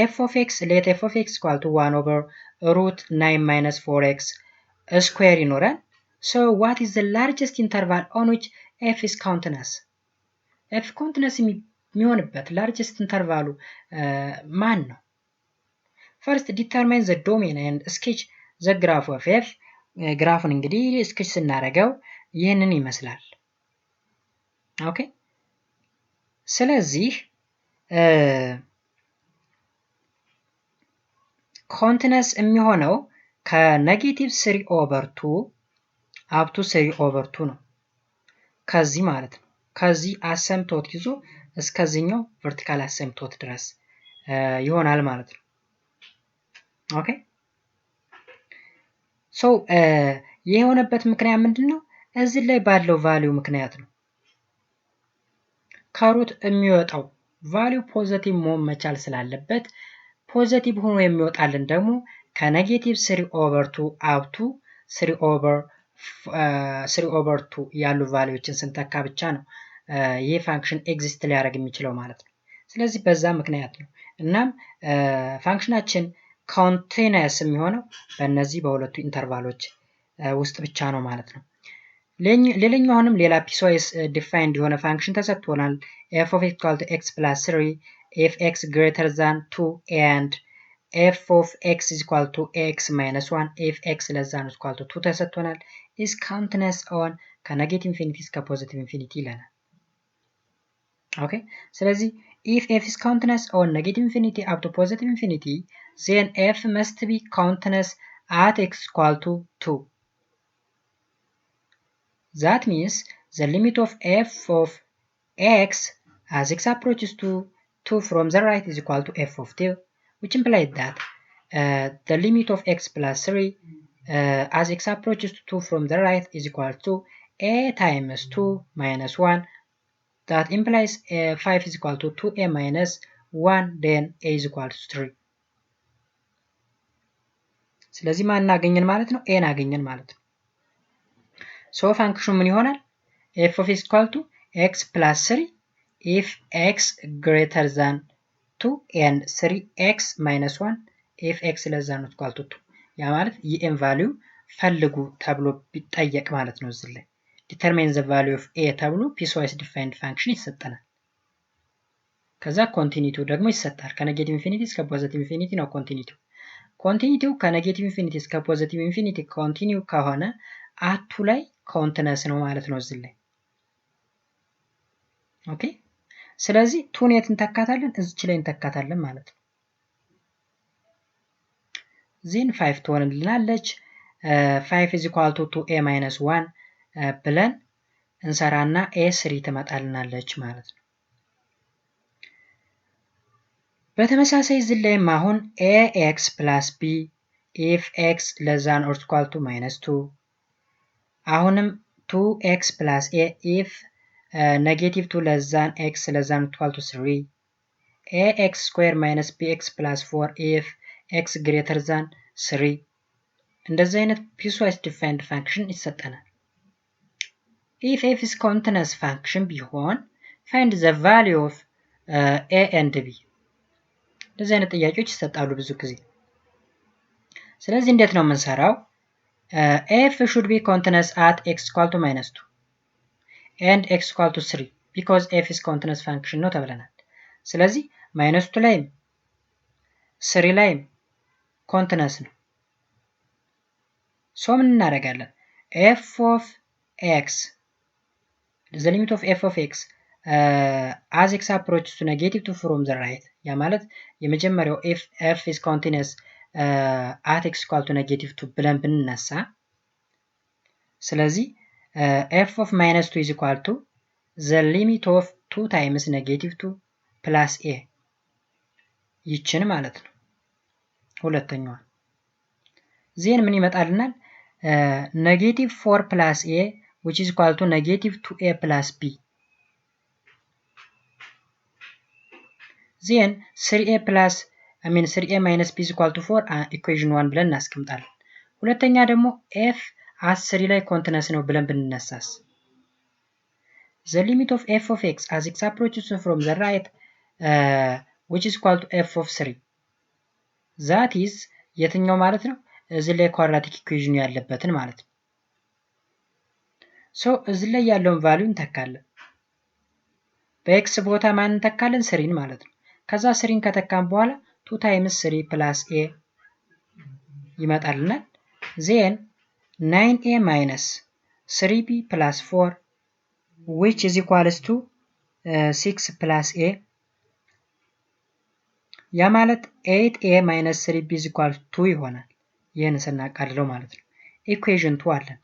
f of x let f of x equal to 1 over root 9 minus 4x square ይኖራል። so what is the largest interval on which f is continuous? f continuous የሚሆንበት largest interval ማን ነው? first determine the domain and sketch the graph of f ግራፉን እንግዲህ ስኬች ስናደርገው ይህንን ይመስላል። ኦኬ ስለዚህ ኮንቲነስ የሚሆነው ከ-3/2 up to 3/2 ነው። ከዚህ ማለት ነው ከዚህ አሰምቶት ይዞ እስከዚህኛው ቨርቲካል አሰምቶት ድረስ ይሆናል ማለት ነው። ኦኬ ሶ ይህ የሆነበት ምክንያት ምንድነው? እዚህ ላይ ባለው ቫልዩ ምክንያት ነው። ከሩት የሚወጣው ቫልዩ ፖዚቲቭ መሆን መቻል ስላለበት ፖዚቲቭ ሆኖ የሚወጣልን ደግሞ ከ-3/2 up to 3/2 ያሉ ቫልዩዎችን ስንተካ ብቻ ነው ይህ ፋንክሽን ኤግዚስት ሊያደርግ የሚችለው ማለት ነው። ስለዚህ በዛ ምክንያት ነው። እናም ፋንክሽናችን ኮንቲነስ የሚሆነው በእነዚህ በሁለቱ ኢንተርቫሎች ውስጥ ብቻ ነው ማለት ነው። ሌላኛው አሁንም ሌላ ፒስዋይስ ዲፋይንድ የሆነ ፋንክሽን ተሰጥቶናል። f of x equal to x plus 3 if x greater than 2 and f of x is equal to x minus 1 if x less than or equal to 2 ተሰጥቶናል። is continuous on ከኔጌቲቭ ኢንፊኒቲ እስከ ፖዚቲቭ ኢንፊኒቲ ይለናል። ኦኬ ስለዚህ if f is continuous on negative infinity up to positive infinity then f must be continuous at x equal to 2. That means the limit of f of x as x approaches to 2 from the right is equal to f of 2, which implies that the limit of x plus 3 as x approaches to 2 from the right is equal to a times 2 minus 1. That implies 5 is equal to 2a minus 1, then a is equal to 3. ስለዚህ ማን እናገኘን ማለት ነው? ኤን አገኘን ማለት ነው። ሶ ፋንክሽኑ ምን ይሆናል? f of x equal to x plus 3 if x greater than 2 and 3x minus 1 if x less than or equal to 2። ያ ማለት የኤን ቫልዩ ፈልጉ ተብሎ ቢጠየቅ ማለት ነው። እዚህ ላይ determine the value of a ተብሎ piecewise defined function ይሰጠናል። ከዛ ኮንቲኒቲው ደግሞ ይሰጣል። ከኔጌቲቭ ኢንፊኒቲ እስከ ፖዚቲቭ ኢንፊኒቲ ነው ኮንቲኒቲው። ኮንቲኒቲው ከኔጌቲቭ ኢንፊኒቲ እስከ ፖዚቲቭ ኢንፊኒቲ ኮንቲኒው ከሆነ አቱ ላይ ኮንቲነስ ነው ማለት ነው እዚህ ላይ። ኦኬ ስለዚህ ቱን የት እንተካታለን? እዚች ላይ እንተካታለን ማለት ነው። ዜን 5 ትሆንልናለች። 5 is equal to 2a minus 1 ብለን እንሰራና a 3 ትመጣልናለች ማለት ነው። በተመሳሳይ እዚህ ላይም አሁን ax plus b if x less than or equal to minus 2 አሁንም 2x plus a if negative 2 less than x less than or equal to 3 ax square minus bx plus 4 if x greater than 3 እንደዚህ አይነት piecewise defined function ይሰጠናል። if f is continuous function ቢሆን find the value of a and b እንደዚህ አይነት ጥያቄዎች ይሰጣሉ ብዙ ጊዜ። ስለዚህ እንዴት ነው የምንሰራው? f should be continuous at x equal to -2 and x equal to 3 because f is continuous function ነው ተብለናል። ስለዚህ -2 ላይም 3 ላይም continuous ነው። ሶ ምን እናደርጋለን? f of x, the limit of f of x as x approaches to negative 2 from the right ያ ማለት የመጀመሪያው f is continuous at x equal to negative 2 ብለን ብንነሳ ስለዚህ f of -2 is equal to the limit of 2 times negative 2 plus a ይችን ማለት ነው ሁለተኛዋ። ዜን ምን ይመጣልናል? negative 4 plus a which is equal to negative 2a plus b. Then 3a minus b is equal to 4 equation 1 ብለን እናስቀምጣለን። ሁለተኛ ደግሞ f at 3 ላይ continuous ነው ብለን ብንነሳስ the limit of f of x as x approaches from the right which is equal to f of 3 that is የትኛው ማለት ነው? እዚህ ላይ ኳድራቲክ ኢኩዌሽኑ ያለበትን ማለት ነው። ሶ እዚህ ላይ ያለውን ቫልዩ እንተካለን። በኤክስ ቦታ ማን እንተካለን? 3ን ማለት ነው። ከዛ 3ን ከተካን በኋላ 2 times 3 plus a ይመጣልናል። ዜን 9a minus 3b plus 4 which is equals to 6 plus a ያ ማለት 8a minus 3b is equals to 2 ይሆናል። ይህን ስናቃልለው ማለት ነው። ኢኩዌሽን 2 አለን።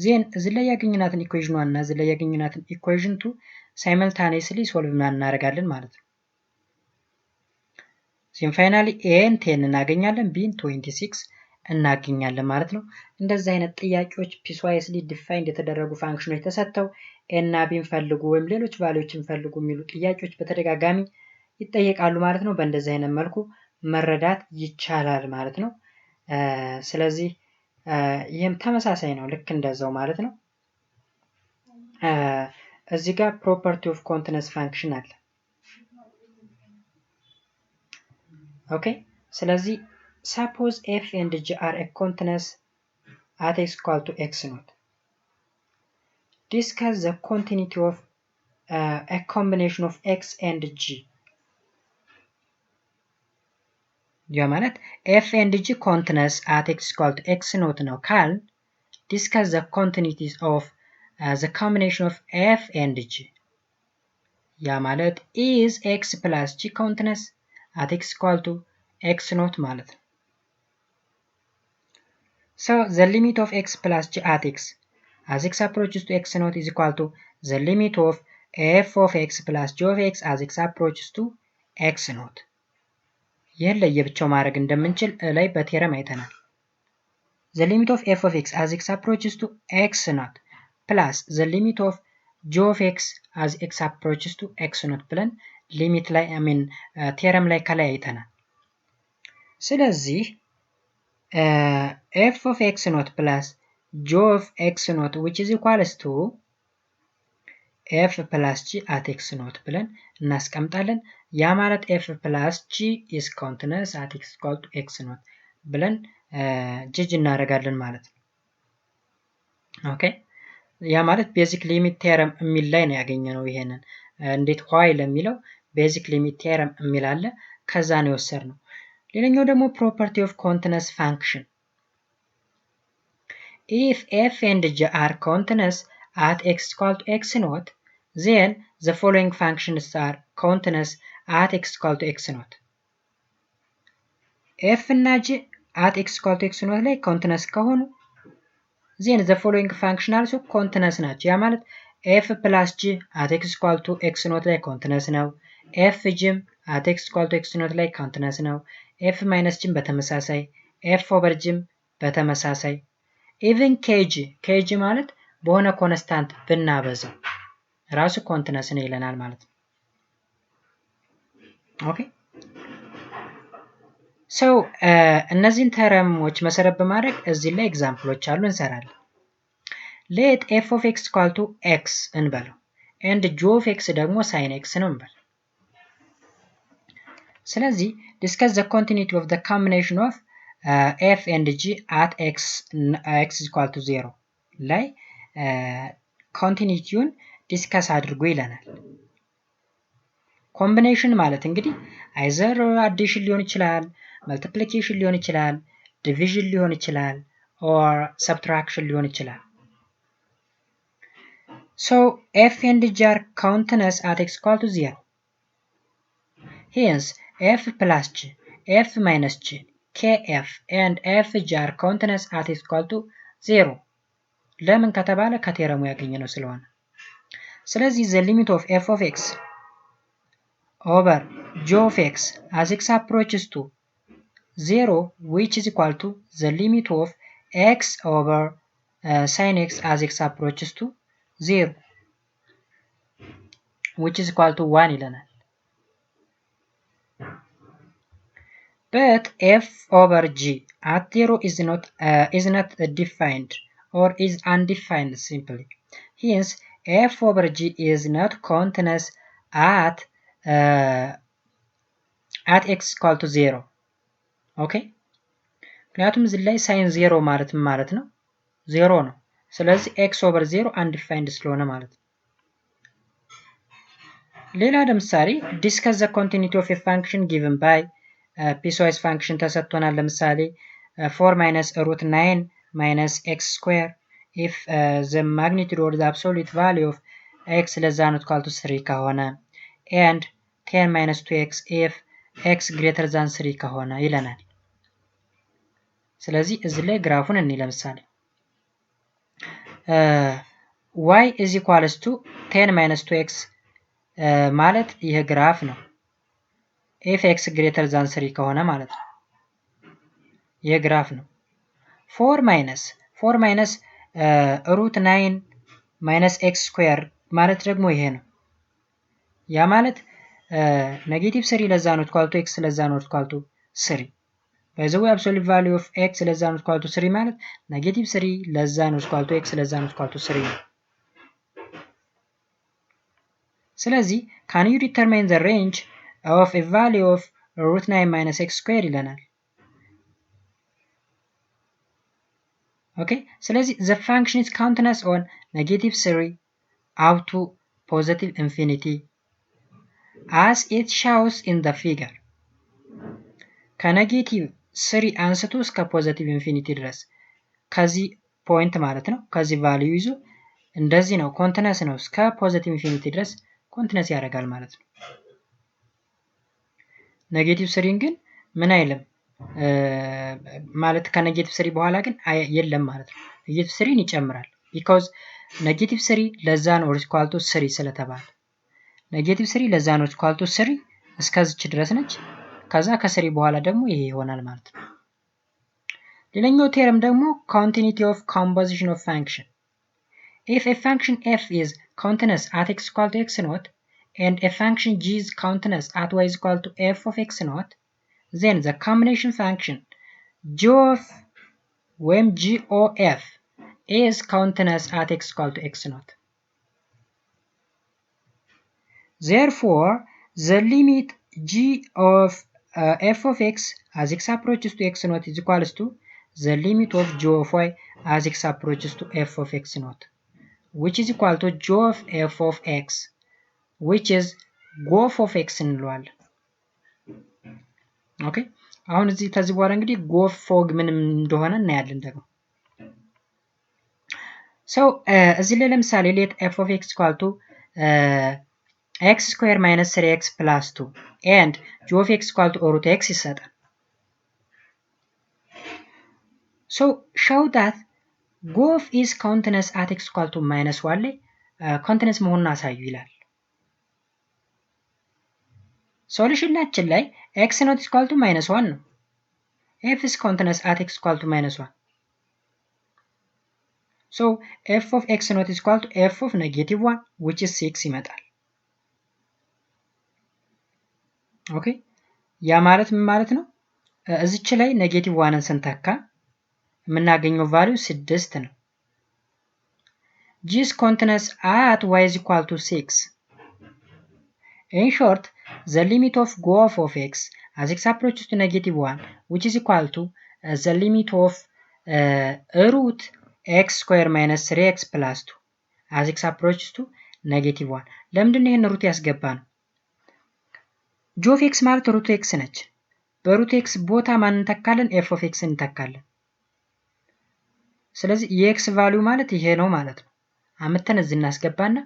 ዜን እዚህ ላይ ያገኘናትን ኢኩዌሽን 1 እና እዚህ ላይ ያገኘናትን ኢኩዌሽን 2 ሳይመልታኒየስሊ ሶልቭ እናደርጋለን ማለት ነው። ዜን ፋይናሊ ኤን 10 እናገኛለን፣ ቢን 26 እናገኛለን ማለት ነው። እንደዚህ አይነት ጥያቄዎች ፒስዋይስሊ ዲፋይንድ የተደረጉ ፋንክሽኖች ተሰጥተው ኤ እና ቢን ፈልጉ ወይም ሌሎች ቫልዩዎችን ፈልጉ የሚሉ ጥያቄዎች በተደጋጋሚ ይጠየቃሉ ማለት ነው። በእንደዚህ አይነት መልኩ መረዳት ይቻላል ማለት ነው። ስለዚህ ይህም ተመሳሳይ ነው፣ ልክ እንደዛው ማለት ነው። እዚህ ጋር ፕሮፐርቲ ኦፍ ኮንቲነስ ፋንክሽን አለ። ኦኬ ስለዚህ suppose f and g are a continuous at x equal to x naught. Discuss the continuity of a combination of x and g. ያ ማለት f and g continuous at x equal to x naught ነው ካል discuss the continuities of the combination of f and g. ያ ማለት is x plus g continuous at x equal to x naught ማለት ነው። So the limit of x plus g at x as x approaches to x naught is equal to the limit of f of x plus g of x as x approaches to x naught. ይህን ለየብቻው ማድረግ እንደምንችል ላይ በቴረም አይተናል። the limit of f of x as x approaches to x naught plus the limit of g of x as x approaches to x naught ብለን ሊሚት ላይ ቴረም ላይ ከላይ አይተናል። ስለዚህ f of x naught plus g of x naught which is equals to f plus g at x naught ብለን እናስቀምጣለን። ያ ማለት f plus g is continuous at x equal to x naught ብለን ጅጅ እናደርጋለን ማለት ነው። ኦኬ ያ ማለት ቤዚክ ሊሚት ቴረም የሚል ላይ ነው ያገኘነው። ይሄንን እንዴት ዋይ ለሚለው ቤዚክ ሊሚት ቴረም የሚል አለ፣ ከዛ ነው የወሰድነው። ሌላኛው ደግሞ ፕሮፐርቲ ኦፍ ኮንቲነስ ፋንክሽን if f and g are continuous at x equal to x naught then the following functions are continuous at x equal to x naught. f እና g at x equal to x naught ላይ continuous ከሆኑ then the following function also continuous ናቸው። ያ ማለት f plus g at x equal to x naught ላይ continuous ነው። f g at x equal to x naught ላይ continuous ነው። f minus g በተመሳሳይ f over g በተመሳሳይ ኢቭን kg ማለት በሆነ ኮንስታንት ብናበዛው ራሱ ኮንቲነስ ነው ይለናል ማለት ነው። ኦኬ ሶ እነዚህን ተረሞች መሰረት በማድረግ እዚህ ላይ ኤግዛምፕሎች አሉ እንሰራለን። ሌት f of x equal to x እንበለው። and g of x ደግሞ sin x ነው እንበል። ስለዚህ discuss the continuity of the combination of f and g at x is equal to 0 ላይ ኮንቲኒቲውን ዲስከስ አድርጎ ይለናል። ኮምቢኔሽን ማለት እንግዲህ አይዘር አዲሽን ሊሆን ይችላል፣ መልቲፕሊኬሽን ሊሆን ይችላል፣ ዲቪዥን ሊሆን ይችላል፣ ኦር ሰብትራክሽን ሊሆን ይችላል። So f and g are continuous at x equal to 0. Hence f plus g, f minus g, kf and fg are continuous at x equal to 0. ለምን ከተባለ ከቴረሙ ያገኘነው ስለሆነ። ስለዚህ the limit of f of x over g of x as x approaches to 0 which is equal to the limit of x over sin x as x approaches to 0 which is equal to 1 ይለናል። But f over g at 0 is not defined or is undefined simply. Hence f over g is not continuous at x equal to 0. Okay? ምክንያቱም እዚህ ላይ ሳይን 0 ማለት ማለት ነው 0 ነው። ስለዚህ x over 0 undefined ስለሆነ ማለት ነው። ሌላ ለምሳሌ discuss the continuity of a function given by piecewise function ተሰጥቶናል። ለምሳሌ 4 minus root 9 minus x square if the magnitude or the absolute value of x less than or equal to 3 ከሆነ and 10 minus 2x if x greater than 3 ከሆነ ይለናል። ስለዚህ እዚህ ላይ ግራፉን እንይ። ለምሳሌ y is equals to 10 minus 2x ማለት ይሄ ግራፍ ነው። if x greater than 3 ከሆነ ማለት ነው። ይሄ ግራፍ ነው። 4 minus root 9 minus x square ማለት ደግሞ ይሄ ነው። ያ ማለት ኔጌቲቭ 3 ለዛ ነው ኢኳል ቱ x ለዛ ነው ኢኳል ቱ 3 by the way absolute value of x ለዛ ነው ኢኳል ቱ 3 ማለት ኔጌቲቭ 3 ለዛ ነው ኢኳል ቱ x ለዛ ነው ኢኳል ቱ 3 ነው። ስለዚህ can you determine the range of a value of root 9 minus x square ይለናል። okay ስለዚህ the function is continuous on negative 3 up to positive infinity as it shows in the figure. ከኔጌቲቭ 3 አንስቶ እስከ ፖዚቲቭ ኢንፊኒቲ ድረስ ከዚህ ፖይንት ማለት ነው ከዚህ ቫልዩ ይዞ እንደዚህ ነው ኮንቲነስ ነው እስከ ፖዚቲቭ ኢንፊኒቲ ድረስ ኮንቲነስ ያደርጋል ማለት ነው። ኔጌቲቭ 3 ግን ምን አይልም ማለት ከኔጌቲቭ 3 በኋላ ግን የለም ማለት ነው። ኔጌቲቭ 3 ይጨምራል because ኔጌቲቭ 3 ለዛ ነው ኢኳል ቱ 3 ስለተባለ ኔጌቲቭ 3 ለዛ ነው ኢኳል ቱ 3 እስከዚች ድረስ ነች። ከዛ ከ3 በኋላ ደግሞ ይሄ ይሆናል ማለት ነው። ሌላኛው ቴረም ደግሞ continuity of composition of function. If a function f is continuous at x equal to x naught and a function g is continuous at y is equal to f of x naught, then the combination function g of ወይም g of f is continuous at x equal to x naught. Therefore, the limit g of f of x as x approaches to x naught is equals to the limit of g of y as x approaches to f of x naught, which is equal to g of f of x, which is ጎፍ of x እንለዋለን። ኦኬ አሁን እዚህ ከዚህ በኋላ እንግዲህ ጎፍ ፎግ ምንም እንደሆነ እናያለን ደግሞ። so እዚህ ላይ ለምሳሌ let f of x equal to x square minus 3x plus 2 and g of x equal to root x ይሰጣል። so show that ጎፍ is continuous at x equal to minus 1 ላይ continuous መሆኑን አሳዩ ይላል። ሶሉሽናችን ላይ x not equal to minus 1 ነው። f is continuous at x equal to minus 1. so f of x not equal to f of negative 1 which is 6 ይመጣል። ኦኬ ያ ማለት ምን ማለት ነው? እዚች ላይ ኔጌቲቭ 1ን ስንተካ የምናገኘው ቫልዩ 6 ነው። G is continuous at y is equal to 6. In short, the limit of growth of x as x approaches to -1, which is equal to the limit of root x square minus 3x plus 2 as x approaches to -1. ለምንድን ይሄን ሩት ያስገባ ነው? g of x ማለት ሩት x ነች። በሩት x ቦታ ማን እንተካለን? f of x እንተካለን። ስለዚህ የx ቫልዩ ማለት ይሄ ነው ማለት ነው። አመተን እዚህ እናስገባና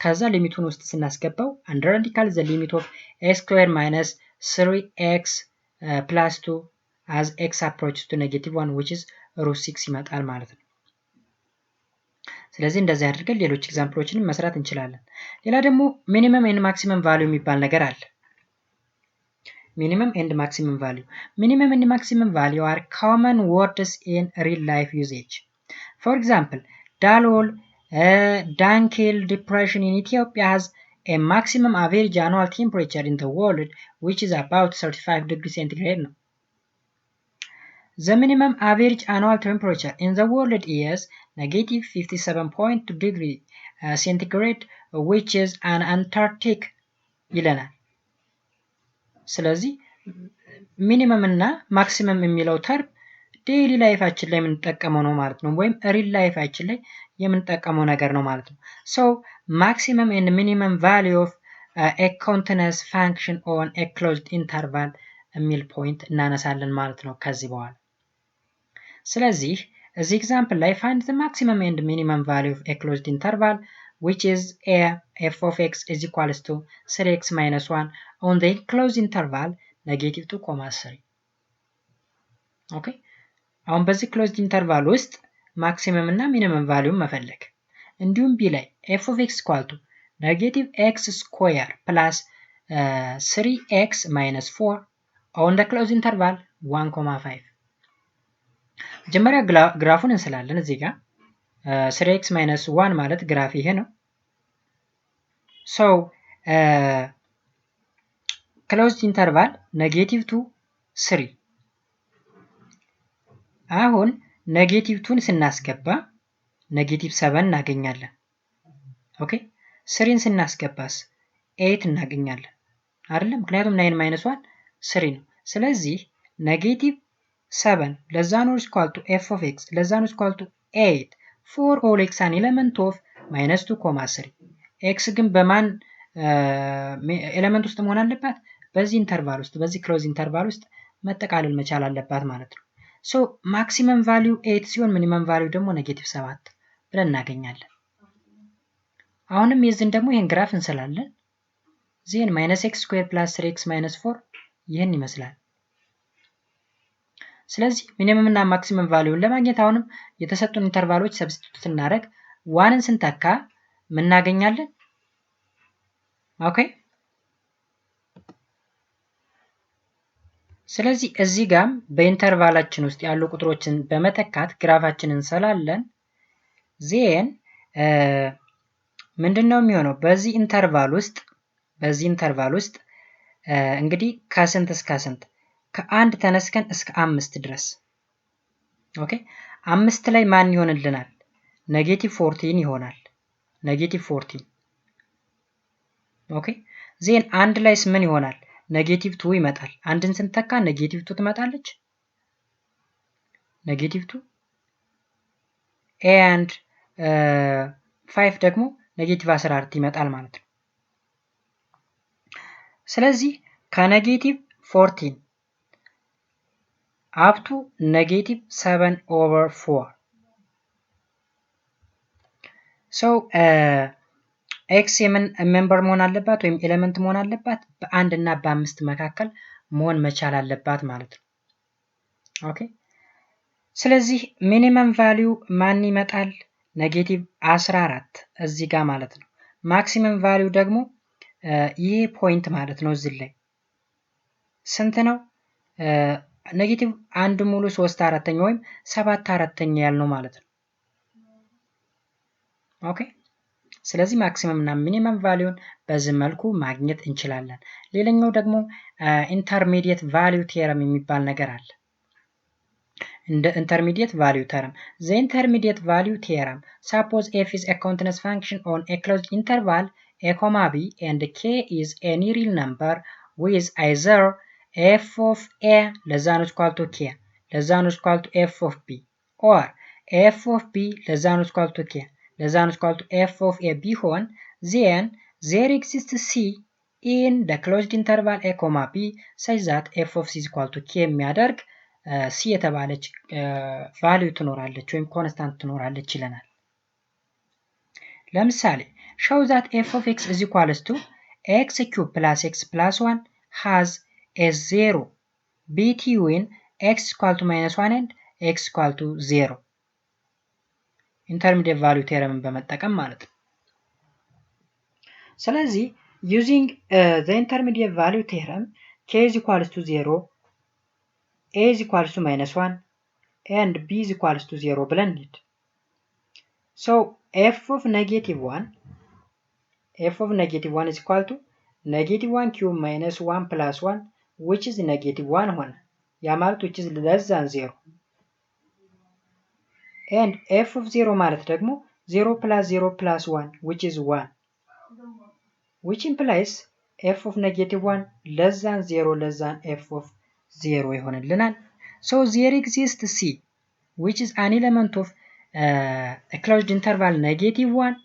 ከዛ ሊሚቱን ውስጥ ስናስገባው አንደር ራዲካል ዘ ሊሚት ኦፍ x ስኩዌር ማይነስ 3x ፕላስ 2 as x approaches to -1 which is root 6 ይመጣል ማለት ነው። ስለዚህ እንደዚህ አድርገን ሌሎች ኤግዛምፕሎችንም መስራት እንችላለን። ሌላ ደግሞ ሚኒመም ኤንድ ማክሲመም ቫልዩ የሚባል ነገር አለ። ሚኒመም ኤንድ ማክሲመም ቫልዩ ሚኒመም ኤንድ ማክሲመም ቫልዩ are common words in real life usage. For example, Dalol Dankel depression in Ethiopia has a maximum average annual temperature in the world which is about 35 degrees centigrade ነው። The minimum average annual temperature in the world is -57.2 degree centigrade which is an Antarctic ይለናል። ስለዚህ ሚኒመም እና ማክሲመም የሚለው ተርም ዴይሊ ላይፋችን ላይ የምንጠቀመው ነው ማለት ነው፣ ወይም ሪል ላይፋችን ላይ የምንጠቀመው ነገር ነው ማለት ነው። ሶ ማክሲመም ኤንድ ሚኒመም ቫልዩ ኦፍ ኤ ኮንቲኒየስ ፋንክሽን ኦን ኤ ክሎዝድ ኢንተርቫል የሚል ፖይንት እናነሳለን ማለት ነው ከዚህ በኋላ። ስለዚህ እዚህ ኤግዛምፕል ላይ ፋይንድ ዘ ማክሲመም ኤንድ ሚኒመም ቫልዩ ኦፍ ኤ ክሎዝድ ኢንተርቫል which is f of x is equals to 3x minus 1 on the closed interval -2, 3. ኦኬ አሁን በዚህ ክሎዝድ ኢንተርቫል ውስጥ ማክሲመም እና ሚኒመም ቫልዩም መፈለግ። እንዲሁም ቢ ላይ f of x equal to -x square plus 3x minus 4 on the closed interval 1,5. መጀመሪያ ግራፉን እንስላለን። እዚህ ጋር 3x minus 1 ማለት ግራፍ ይሄ ነው። ሶ ክሎዝድ ኢንተርቫል -2 3 አሁን -2ን ስናስገባ -7 እናገኛለን። ኦኬ 3ን ስናስገባስ 8 እናገኛለን አይደለም? ምክንያቱም 9 - 1 3 ነው። ስለዚህ -7 ለዛ ነው ኢኳል ቱ f of x ለዛ ነው ኢኳል ቱ 8 for all x an element of -2,3 x ግን በማን ኤሌመንት ውስጥ መሆን አለባት? በዚህ ኢንተርቫል ውስጥ በዚህ ክሎዝ ኢንተርቫል ውስጥ መጠቃለል መቻል አለባት ማለት ነው። ሶ ማክሲመም ቫልዩ 8 ሲሆን ሚኒመም ቫልዩ ደግሞ -7 ብለን እናገኛለን። አሁንም የዚህን ደግሞ ይሄን ግራፍ እንስላለን። ዜን -x ስኩዌር ፕላስ 3x ማይነስ 4 ይሄን ይመስላል። ስለዚህ ሚኒመም እና ማክሲመም ቫልዩን ለማግኘት አሁንም የተሰጡን ኢንተርቫሎች ሰብስቲቱት እናደርግ። ዋንን ስንተካ ምን እናገኛለን? ኦኬ ስለዚህ እዚህ ጋም በኢንተርቫላችን ውስጥ ያሉ ቁጥሮችን በመተካት ግራፋችንን እንሰላለን። ዜን ምንድነው የሚሆነው? በዚህ ኢንተርቫል ውስጥ እንግዲህ ከስንት እስከ ስንት? ከአንድ ተነስከን እስከ 5 ድረስ። ኦኬ 5 ላይ ማን ይሆንልናል? -14 ይሆናል። -14 ኦኬ ዜን አንድ ላይስ ምን ይሆናል? -2 ይመጣል። አንድን ስንተካ -2 ትመጣለች። -2 and 5 ደግሞ -14 ይመጣል ማለት ነው። ስለዚህ ከ-14 up to -7/4 ሶ ኤክስ የምን ሜምበር መሆን አለባት ወይም ኤሌመንት መሆን አለባት? በ1 እና በ5 መካከል መሆን መቻል አለባት ማለት ነው። ኦኬ ስለዚህ ሚኒመም ቫልዩ ማን ይመጣል? -14 እዚህ ጋር ማለት ነው። ማክሲመም ቫልዩ ደግሞ ይሄ ፖይንት ማለት ነው። እዚህ ላይ ስንት ነው? -1/3/4 ወይም 7/4 ያልነው ማለት ነው። ኦኬ ስለዚህ ማክሲመም እና ሚኒመም ቫልዩን በዚህ መልኩ ማግኘት እንችላለን። ሌላኛው ደግሞ ኢንተርሚዲየት ቫልዩ ቲዮረም የሚባል ነገር አለ። እንደ intermediate value term. The intermediate value theorem. Suppose f is a continuous function on a closed interval a comma b and k is any real number with either f of a less than or equal to k less than or equal to f of b or f of b less than or equal to k less than or equal to f of a ቢሆን then there exists c in the closed interval a comma b such that f of c is equal to k የሚያደርግ c የተባለች ቫልዩ ትኖራለች ወይም ኮንስታንት ትኖራለች ይለናል። ለምሳሌ show that f of x is equals to x cube plus x plus 1 has a 0 between x equal to minus 1 and x equal to 0 intermediate value theorem በመጠቀም ማለት ነው። ስለዚህ using the intermediate value theorem k is equals to 0 a is equals to minus 1 and b is equals to 0 ብለን እንሂድ። so f of negative 1 is equal to negative 1 cube minus 1 plus 1 which is negative 1 ሆነ ያ ማለት which is less than 0 and f of 0 ማለት ደግሞ 0 plus 0 plus 1 which is 1 which implies f of negative 1 less than 0 less than f of 0 ይሆንልናል። so there exists c which is an element of a closed interval negative 1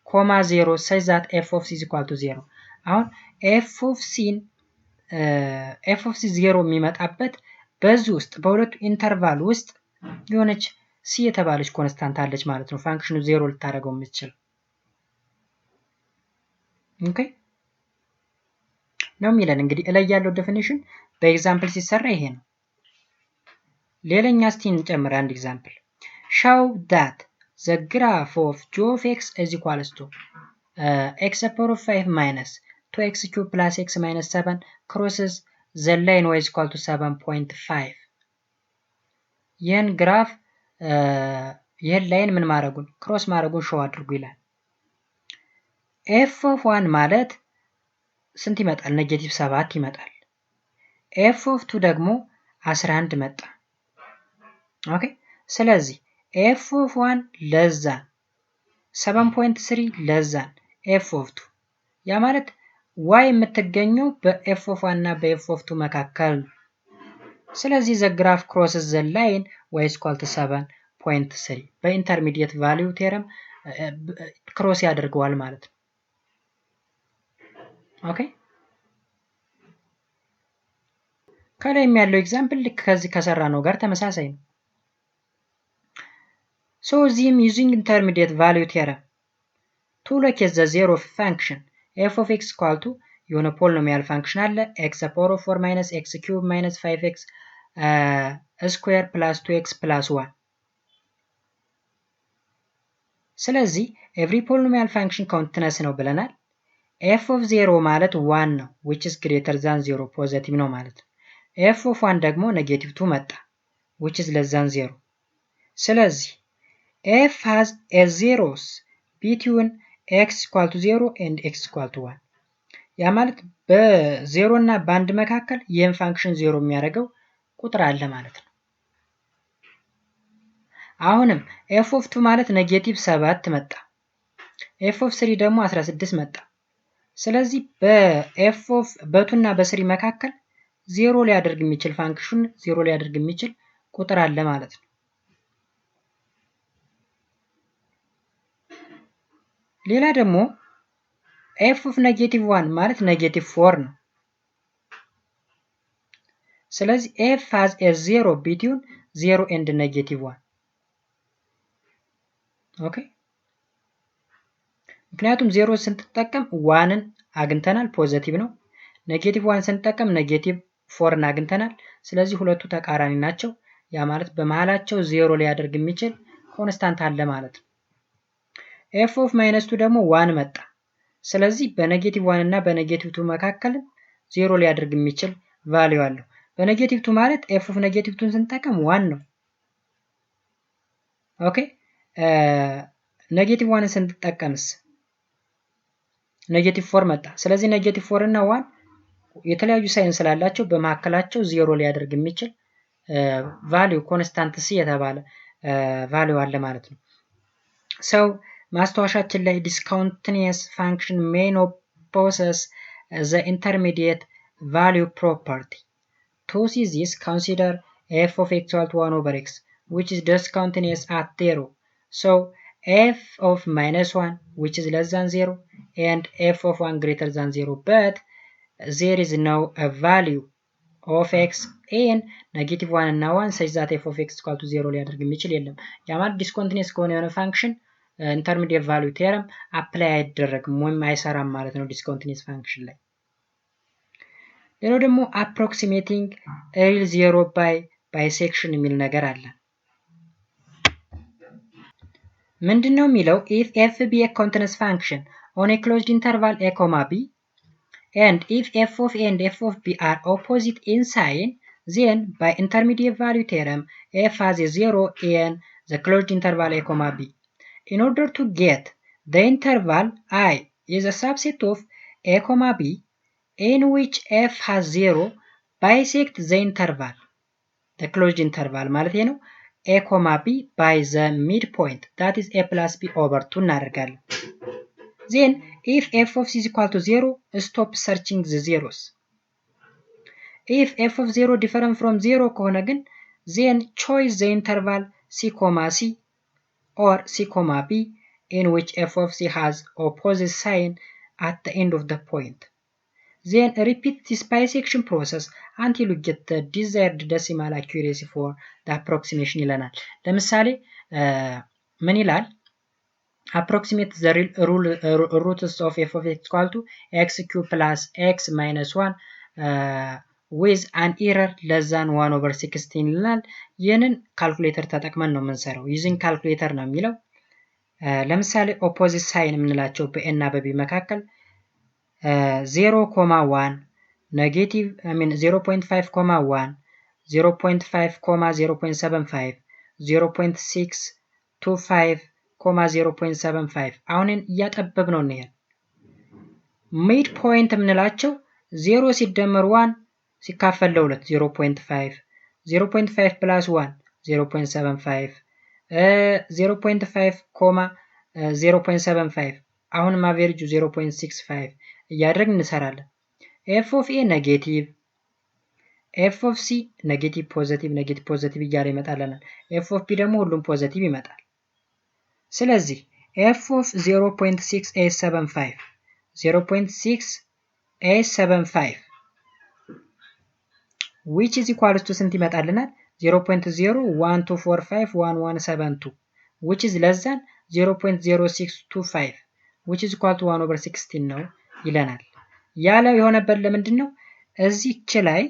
comma 0 such that f of c is equal to 0 አሁን f of c 0 የሚመጣበት በዚህ ውስጥ በሁለቱ ኢንተርቫል ውስጥ የሆነች c የተባለች ኮንስታንት አለች ማለት ነው ፋንክሽኑ 0 ልታደርገው የምትችል ኦኬ ነው የሚለን እንግዲህ እላይ ያለው ዴፊኒሽን በኤግዛምፕል ሲሰራ ይሄ ነው። ሌላኛ እስቲ እንጨምር አንድ ኤግዛምፕል show that the graph of g of x is equals to x power of 5 minus 2x cube plus x minus 7 crosses the line y is equal to 7.5 ይህን ግራፍ ይህን ላይን ምን ማድረጉን ክሮስ ማድረጉን ሾው አድርጉ ይላል። f of 1 ማለት ስንት ይመጣል? ኔጌቲቭ 7 ይመጣል። f of 2 ደግሞ 11 መጣ። ኦኬ ስለዚህ f of 1 less than 7.3 less than f of 2 ያ ማለት y የምትገኘው በf of 1 እና በf of 2 መካከል ነው። ስለዚህ the graph crosses the line y is equal to 7.3 በኢንተርሚዲየት ቫልዩ ቴረም ክሮስ ያደርገዋል ማለት ነው። ኦኬ ከላይ ያለው ኤግዛምፕል ልክ ከዚህ ከሰራ ነው ጋር ተመሳሳይ ነው። so እዚህም using intermediate value theorem to locate the zero function f of x equal to የሆነ ፖሊኖሚያል ፋንክሽን አለ x power of 4 minus x cube minus 5x square plus 2x plus 1 ስለዚህ every polynomial function continuous ነው ብለናል። f of 0 ማለት 1 ነው which is greater than 0 ፖዚቲቭ ነው ማለት ነው። f of 1 ደግሞ ኔጌቲቭ 2 መጣ which is less than 0 ስለዚህ f has a zeros between x equal to 0 and x equal to 1 ያ ማለት በ0 እና በ1 መካከል ይህን ፋንክሽን 0 የሚያደርገው ቁጥር አለ ማለት ነው። አሁንም f of 2 ማለት ኔጌቲቭ 7 መጣ f of 3 ደግሞ 16 መጣ ስለዚህ በf of በ2 እና በ3 መካከል 0 ሊያደርግ የሚችል ፋንክሽን 0 ሊያደርግ የሚችል ቁጥር አለ ማለት ነው። ሌላ ደግሞ f of negative 1 ማለት negative 4 ነው። ስለዚህ f has a zero between 0 and negative 1 ኦኬ ምክንያቱም 0 ስንጠቀም 1ን አግኝተናል ፖዚቲቭ ነው። ኔጌቲቭ 1 ስንጠቀም ኔጌቲቭ 4ን አግኝተናል። ስለዚህ ሁለቱ ተቃራኒ ናቸው። ያ ማለት በመሃላቸው 0 ሊያደርግ የሚችል ኮንስታንት አለ ማለት ነው። f of minus 2 ደግሞ 1 መጣ። ስለዚህ በኔጌቲቭ 1 እና በኔጌቲቭ 2 መካከል 0 ሊያደርግ የሚችል ቫልዩ አለው። በኔጌቲቭ 2 ማለት f of ኔጌቲቭ 2ን ስንጠቀም 1 ነው። ኦኬ ኔጌቲቭ 1ን ስንጠቀምስ ኔጌቲቭ 4 መጣ። ስለዚህ ኔጌቲቭ 4 እና 1 የተለያዩ ሳይን ስላላቸው በመካከላቸው 0 ሊያደርግ የሚችል ቫልዩ ኮንስታንት ሲ የተባለ ቫልዩ አለ ማለት ነው። ሰው ማስታወሻችን ላይ ዲስኮንቲኒየስ ፋንክሽን ሜይ ኖት possess the intermediate value property. To see this, consider f of x equal to 1 over x, which is discontinuous at 0. So f of minus 1, which is less than 0, and f of 1 greater than 0, but there is no value of x in negative 1 እና 1 such that f of x equal to 0 ሊያደርግ የሚችል የለም። ያ ማለት ዲስኮንቲኒየስ ከሆነ የሆነ ፋንክሽን ኢንተርሚዲየት ቫልዩ ቴረም አፕላይ አይደረግም ወይም አይሰራም ማለት ነው ዲስኮንቲኒየስ ፋንክሽን ላይ። ሌላው ደግሞ አፕሮክሲሜቲንግ ሪል ዜሮ ባይ ባይሴክሽን የሚል ነገር አለ። ምንድነው የሚለው? if f be a continuous function on a closed interval a comma b and if f of a and f of b are opposite in sign, then by intermediate value theorem f has a zero in the closed interval a comma b. In order to get the interval I is a subset of a comma b in which f has zero, bisect the interval, the closed interval ማለት ነው a comma b by the midpoint that is a plus b over 2 እናደርጋለን። then if f of c is equal to 0, stop searching the zeros. if f of 0 different from 0 ከሆነ ግን then choose the interval c comma c or c comma b in which f of c has opposite sign at the end of the point. Then repeat this bisection process until you get the desired decimal accuracy for the approximation ይለናል። ለምሳሌ ምን ይላል? approximate the roots of f of x equal to x cube plus x minus 1 with an error less than 1 over 16 ይላል። ይህንን ካልኩሌተር ተጠቅመን ነው የምንሰራው። using calculator ነው የሚለው። ለምሳሌ ኦፖዚት ሳይን የምንላቸው በኤ እና በቢ መካከል 0,1 ኔጌቲቭ 0.5,1 0.5,0.75 0.625 0.75 አሁንን እያጠበብ ነው እንሄድ። ሚድ ፖይንት የምንላቸው 0 ሲደመር 1 ሲካፈል ለ2 0.5 0.5 ፕላስ 1 0.75 0.5 0.75 አሁንም አቬሬጁ 0.65 እያደረግን እንሰራለን። ኤፍ ኦፍ ኤ ኔጌቲቭ ኤፍ ኦፍ ሲ ኔጌቲቭ ፖዘቲቭ እያለ ይመጣልናል። ኤፍ ኦፍ ቢ ደግሞ ሁሉም ፖዘቲቭ ይመጣል። ስለዚህ ኤፍ ኦፍ 0.6875 which is equals to ስንት ይመጣልናል? 0.012451172 which is less than 0.0625 which is equal to 1 over 16 ነው ይለናል። ያለው የሆነበት ለምንድን ነው? እዚች ላይ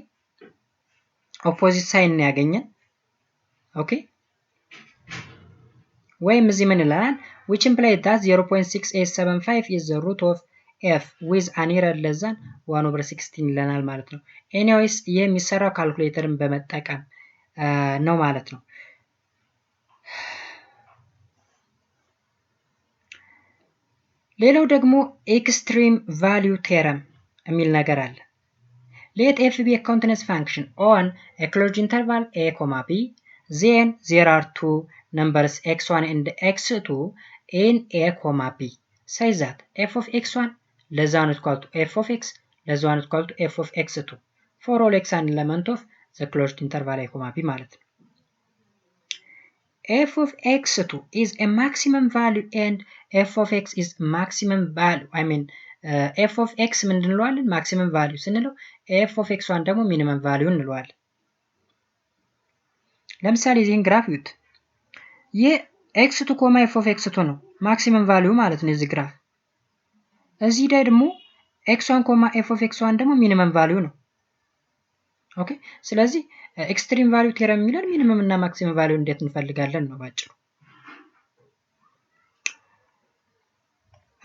ኦፖዚት ሳይን ያገኘን። ኦኬ ወይም እዚህ ምን ይላል? which implies that 0.6875 is the root of f with an error less than 1 over 16 ይለናል ማለት ነው። ኤኒዌይስ ይሄ የሚሰራው ካልኩሌተርን በመጠቀም ነው ማለት ነው። ሌላው ደግሞ ኤክስትሪም ቫልዩ ቴረም የሚል ነገር አለ። let f be a continuous function on a closed interval a comma b, then there are two numbers x1 and x2 in a comma b such that f of x1 less than or equal to f of x less than or equal to f of x2 for all x an element of the closed interval a comma b ማለት ነው። f of x2 is a maximum value and f of x is maximum value. I mean f of x ምንድን እንለዋለን? maximum value ስንለው f of x1 ደግሞ minimum value እንለዋለን። ለምሳሌ እዚህን ግራፍ ይዩት። ይህ x2 ኮማ f of x2 ነው maximum value ማለት ነው የዚህ ግራፍ። እዚህ ላይ ደግሞ x1 ኮማ f of x1 ደግሞ minimum value ነው። ኦኬ ስለዚህ ኤክስትሪም ቫልዩ ቴረም የሚለን ሚኒመም እና ማክሲመም ቫልዩ እንዴት እንፈልጋለን ነው ባጭሩ።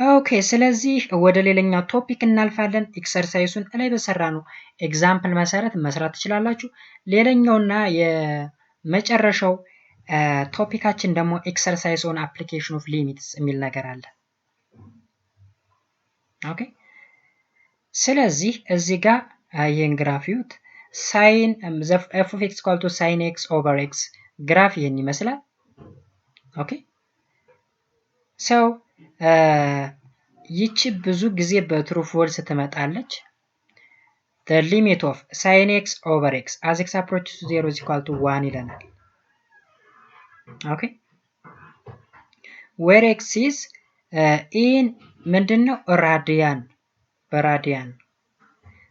ኦኬ ስለዚህ ወደ ሌላኛው ቶፒክ እናልፋለን። ኤክሰርሳይሱን ላይ በሰራ ነው ኤግዛምፕል መሰረት መስራት ትችላላችሁ። ሌላኛውና የመጨረሻው ቶፒካችን ደግሞ ኤክሰርሳይዝ ኦን አፕሊኬሽን ኦፍ ሊሚትስ የሚል ነገር አለ። ኦኬ ስለዚህ እዚህ ጋር ይሄን ግራፍ ይዩት። ሳይን f of x equal to sin x over x ግራፍ ይሄን ይመስላል። ኦኬ ሰው ይቺ ብዙ ጊዜ በትሩ ፎልስ ትመጣለች። the limit of sin x over x as x approaches to 0 is equal to 1 ይለናል። ኦኬ where x is in ምንድነው ራዲያን በራዲያን።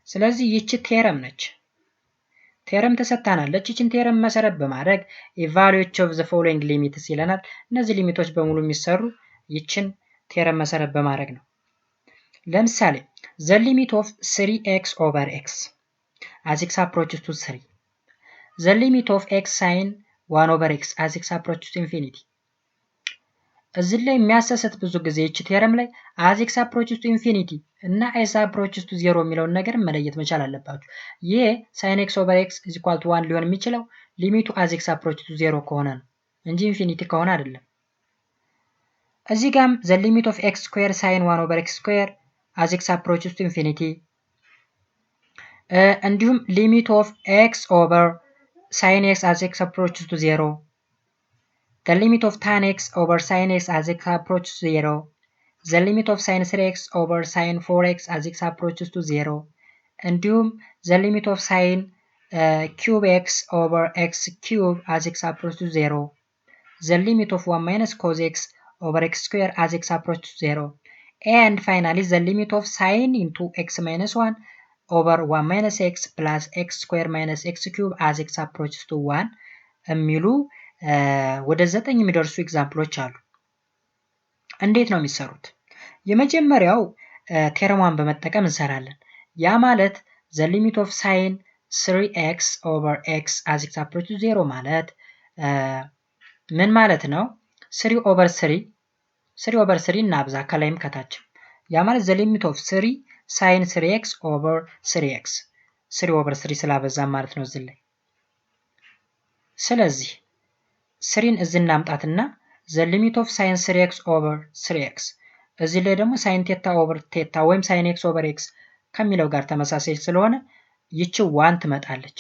ስለዚህ ይቺ ቴረም ነች። ቴረም ተሰጥታናለች። ይችን ቴረም መሰረት በማድረግ evaluate of the following limits ይለናል። እነዚህ ሊሚቶች በሙሉ የሚሰሩ ይችን ቴረም መሰረት በማድረግ ነው። ለምሳሌ the limit of 3x over x as x approaches to 3 the limit of x sin 1 over x as x approaches to infinity እዚህ ላይ የሚያሳሰት ብዙ ጊዜ ይች ቴረም ላይ as x approaches to infinity እና as approaches to 0 የሚለውን ነገር መለየት መቻል አለባችሁ። ይሄ sin x over x is equal to 1 ሊሆን የሚችለው ሊሚቱ as x approaches to 0 ከሆነ ነው እንጂ ኢንፊኒቲ ከሆነ አይደለም። እዚህ ጋም the limit of x square sin 1 over x square as x approaches to infinity እንዲሁም limit of x over sin x as x approaches to 0 the limit of tan x over sin x as x approaches to 0 the limit of sin 3x over sin 4x as x approaches to 0 እንዲሁም the limit of sin cube x over x cube as x approaches to 0 the limit of 1 minus cos x over x square as x approaches to 0 and finally the limit of sin into x minus 1 over 1 minus x plus x square minus x cube as x approaches to 1 የሚሉ ወደ 9 የሚደርሱ ኤግዛምፕሎች አሉ። እንዴት ነው የሚሰሩት? የመጀመሪያው ቴረሟን በመጠቀም እንሰራለን። ያ ማለት the limit of sin 3x over x as x approaches to 0 ማለት ምን ማለት ነው? 3 over 3 እናብዛ ከላይም ከታችም። ያ ማለት the limit of 3 sin 3x over 3x 3 over 3 ስላበዛ ማለት ነው እዚህ ላይ። ስለዚህ 3ን እዚህ እናምጣትና the limit of sin 3x over 3x እዚህ ላይ ደግሞ sin theta over theta ወይም sin x over x ከሚለው ጋር ተመሳሳይ ስለሆነ ይቺ 1 ትመጣለች።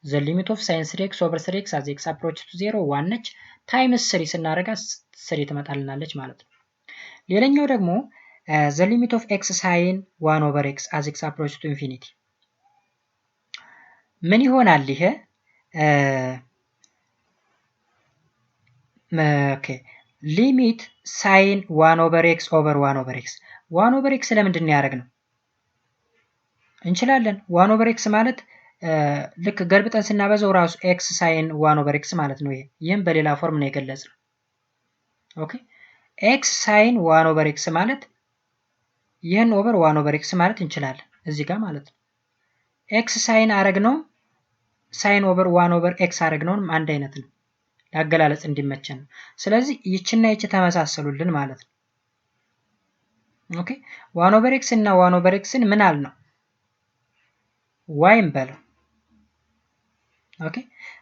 the limit of sin 3x over 3x as x approaches to 0 1 ነች። ታይምስ 3 ስናደርጋት 3 ትመጣልናለች ማለት ነው። ሌላኛው ደግሞ the limit of x sin 1 over x as x approaches to infinity ምን ይሆናል ይሄ? ሊሚት ሳይን 1 over x over 1 over x 1 over x ለምንድን ነው ያደረግነው? እንችላለን 1 over x ማለት ልክ ገልብጠን ስናበዛው ራሱ x ሳይን 1 over x ማለት ነው። ይሄም በሌላ ፎርም ነው የገለጽነው። ኦኬ x ሳይን 1 over x ማለት ይሄን ኦቨር 1 over x ማለት እንችላለን እዚህ ጋር ማለት ነው። x ሳይን አረግነው ሳይን ኦቨር 1 over x አረግነውም አንድ አይነት ነው። ያገላለጽ እንዲመቸን ነው። ስለዚህ ይችና ይች ተመሳሰሉልን ማለት ነው። ኦኬ 1 over x እና 1 over xን ምን አልነው? y እንበለው። ኦኬ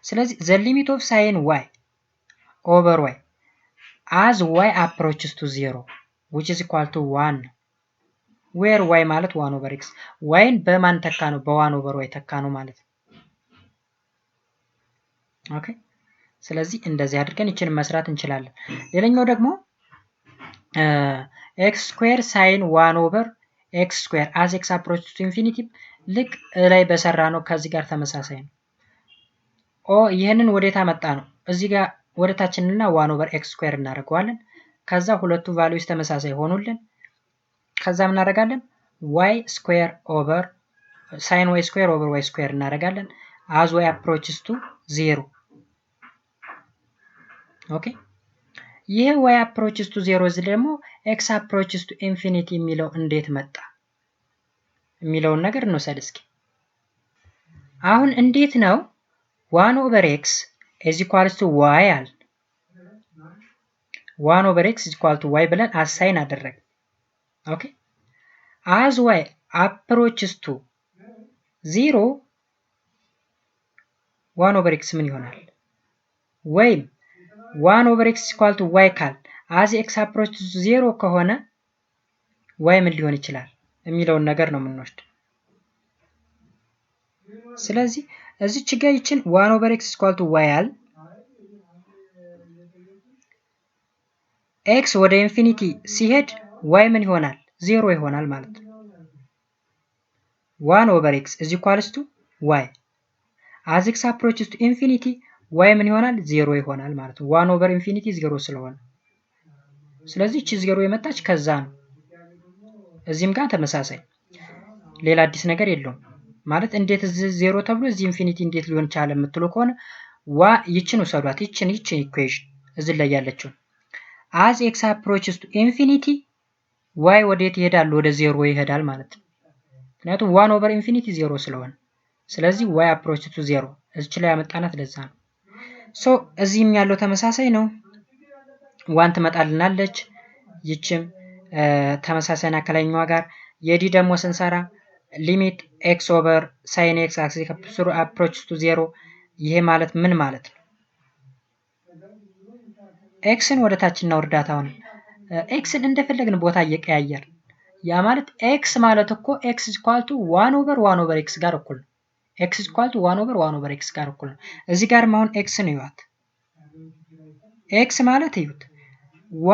ስለዚህ the limit of sin y over y as y approaches to 0 which is equal to 1 where y ማለት 1 over x yን በማን ተካ ነው? በ1 over y ተካ ነው ማለት ነው። ኦኬ ስለዚህ እንደዚህ አድርገን ይችን መስራት እንችላለን። ሌላኛው ደግሞ x square sin 1 over x square as x approaches to infinity ልክ ላይ በሰራ ነው ከዚህ ጋር ተመሳሳይ ነው። ይሄንን ወዴት አመጣ ነው? እዚህ ጋር ወደ ታችንና 1 over x square እናደርገዋለን። ከዛ ሁለቱ ቫልዩስ ተመሳሳይ ሆኑልን። ከዛ ምን እናደርጋለን? y square over sin y square over y square እናደርጋለን as y approaches to 0 ኦኬ ይሄ y approaches to 0 እዚህ ደግሞ x approaches to infinity የሚለው እንዴት መጣ የሚለውን ነገር እንወስድ እስኪ። አሁን እንዴት ነው 1 over x is equals to y አለ 1 over x is equal to y ብለን አሳይን አደረግ። ኦኬ as y approaches to 0 1 over x ምን ይሆናል? ወይም 1 over x is equal to y ካል as x approaches to 0 ከሆነ y ምን ሊሆን ይችላል የሚለውን ነገር ነው የምንወስድ። ስለዚህ እዚች ጋር ይችን 1 over x equal to y አል x ወደ ኢንፊኒቲ ሲሄድ y ምን ይሆናል? 0 ይሆናል ማለት ነው። 1 over x is equals to y as x approaches to infinity y ምን ይሆናል? 0 ይሆናል ማለት ነው። 1 over infinity 0 ስለሆነ ስለዚህ እቺ 0 የመጣች ከዛ ነው። እዚህም ጋር ተመሳሳይ ሌላ አዲስ ነገር የለውም ማለት እንዴት እዚህ 0 ተብሎ እዚህ ኢንፊኒቲ እንዴት ሊሆን ቻለ የምትሉ ከሆነ ይችን ወሰዷት። ይችን ኢኩዌሽን እዚህ ላይ ያለችው as x approaches to infinity y ወዴት ይሄዳል? ወደ 0 ይሄዳል ማለት ነው። ምክንያቱም 1 over infinity 0 ስለሆነ ስለዚህ y approaches to 0 እዚች ላይ ያመጣናት ለዛ ነው። ሶ እዚህም ያለው ተመሳሳይ ነው። 1 ትመጣልናለች። ይችም ተመሳሳይና ከላይኛዋ ጋር የዲ ደግሞ ስንሰራ ሊሚት x over sin x as x approaches to 0 ይሄ ማለት ምን ማለት ነው? ኤክስን ወደ ታች እናወርዳት። አሁን ኤክስን እንደፈለግን ቦታ እየቀያየር ያ ማለት ኤክስ ማለት እኮ ኤክስ ኢኳል ቱ 1 over 1 over x ጋር እኩል ነው። ኤክስ ኢኳል ቱ 1 over 1 over x ጋር እኩል ነው። እዚህ ጋር አሁን ኤክስ ነው ይዋት ኤክስ ማለት ይዩት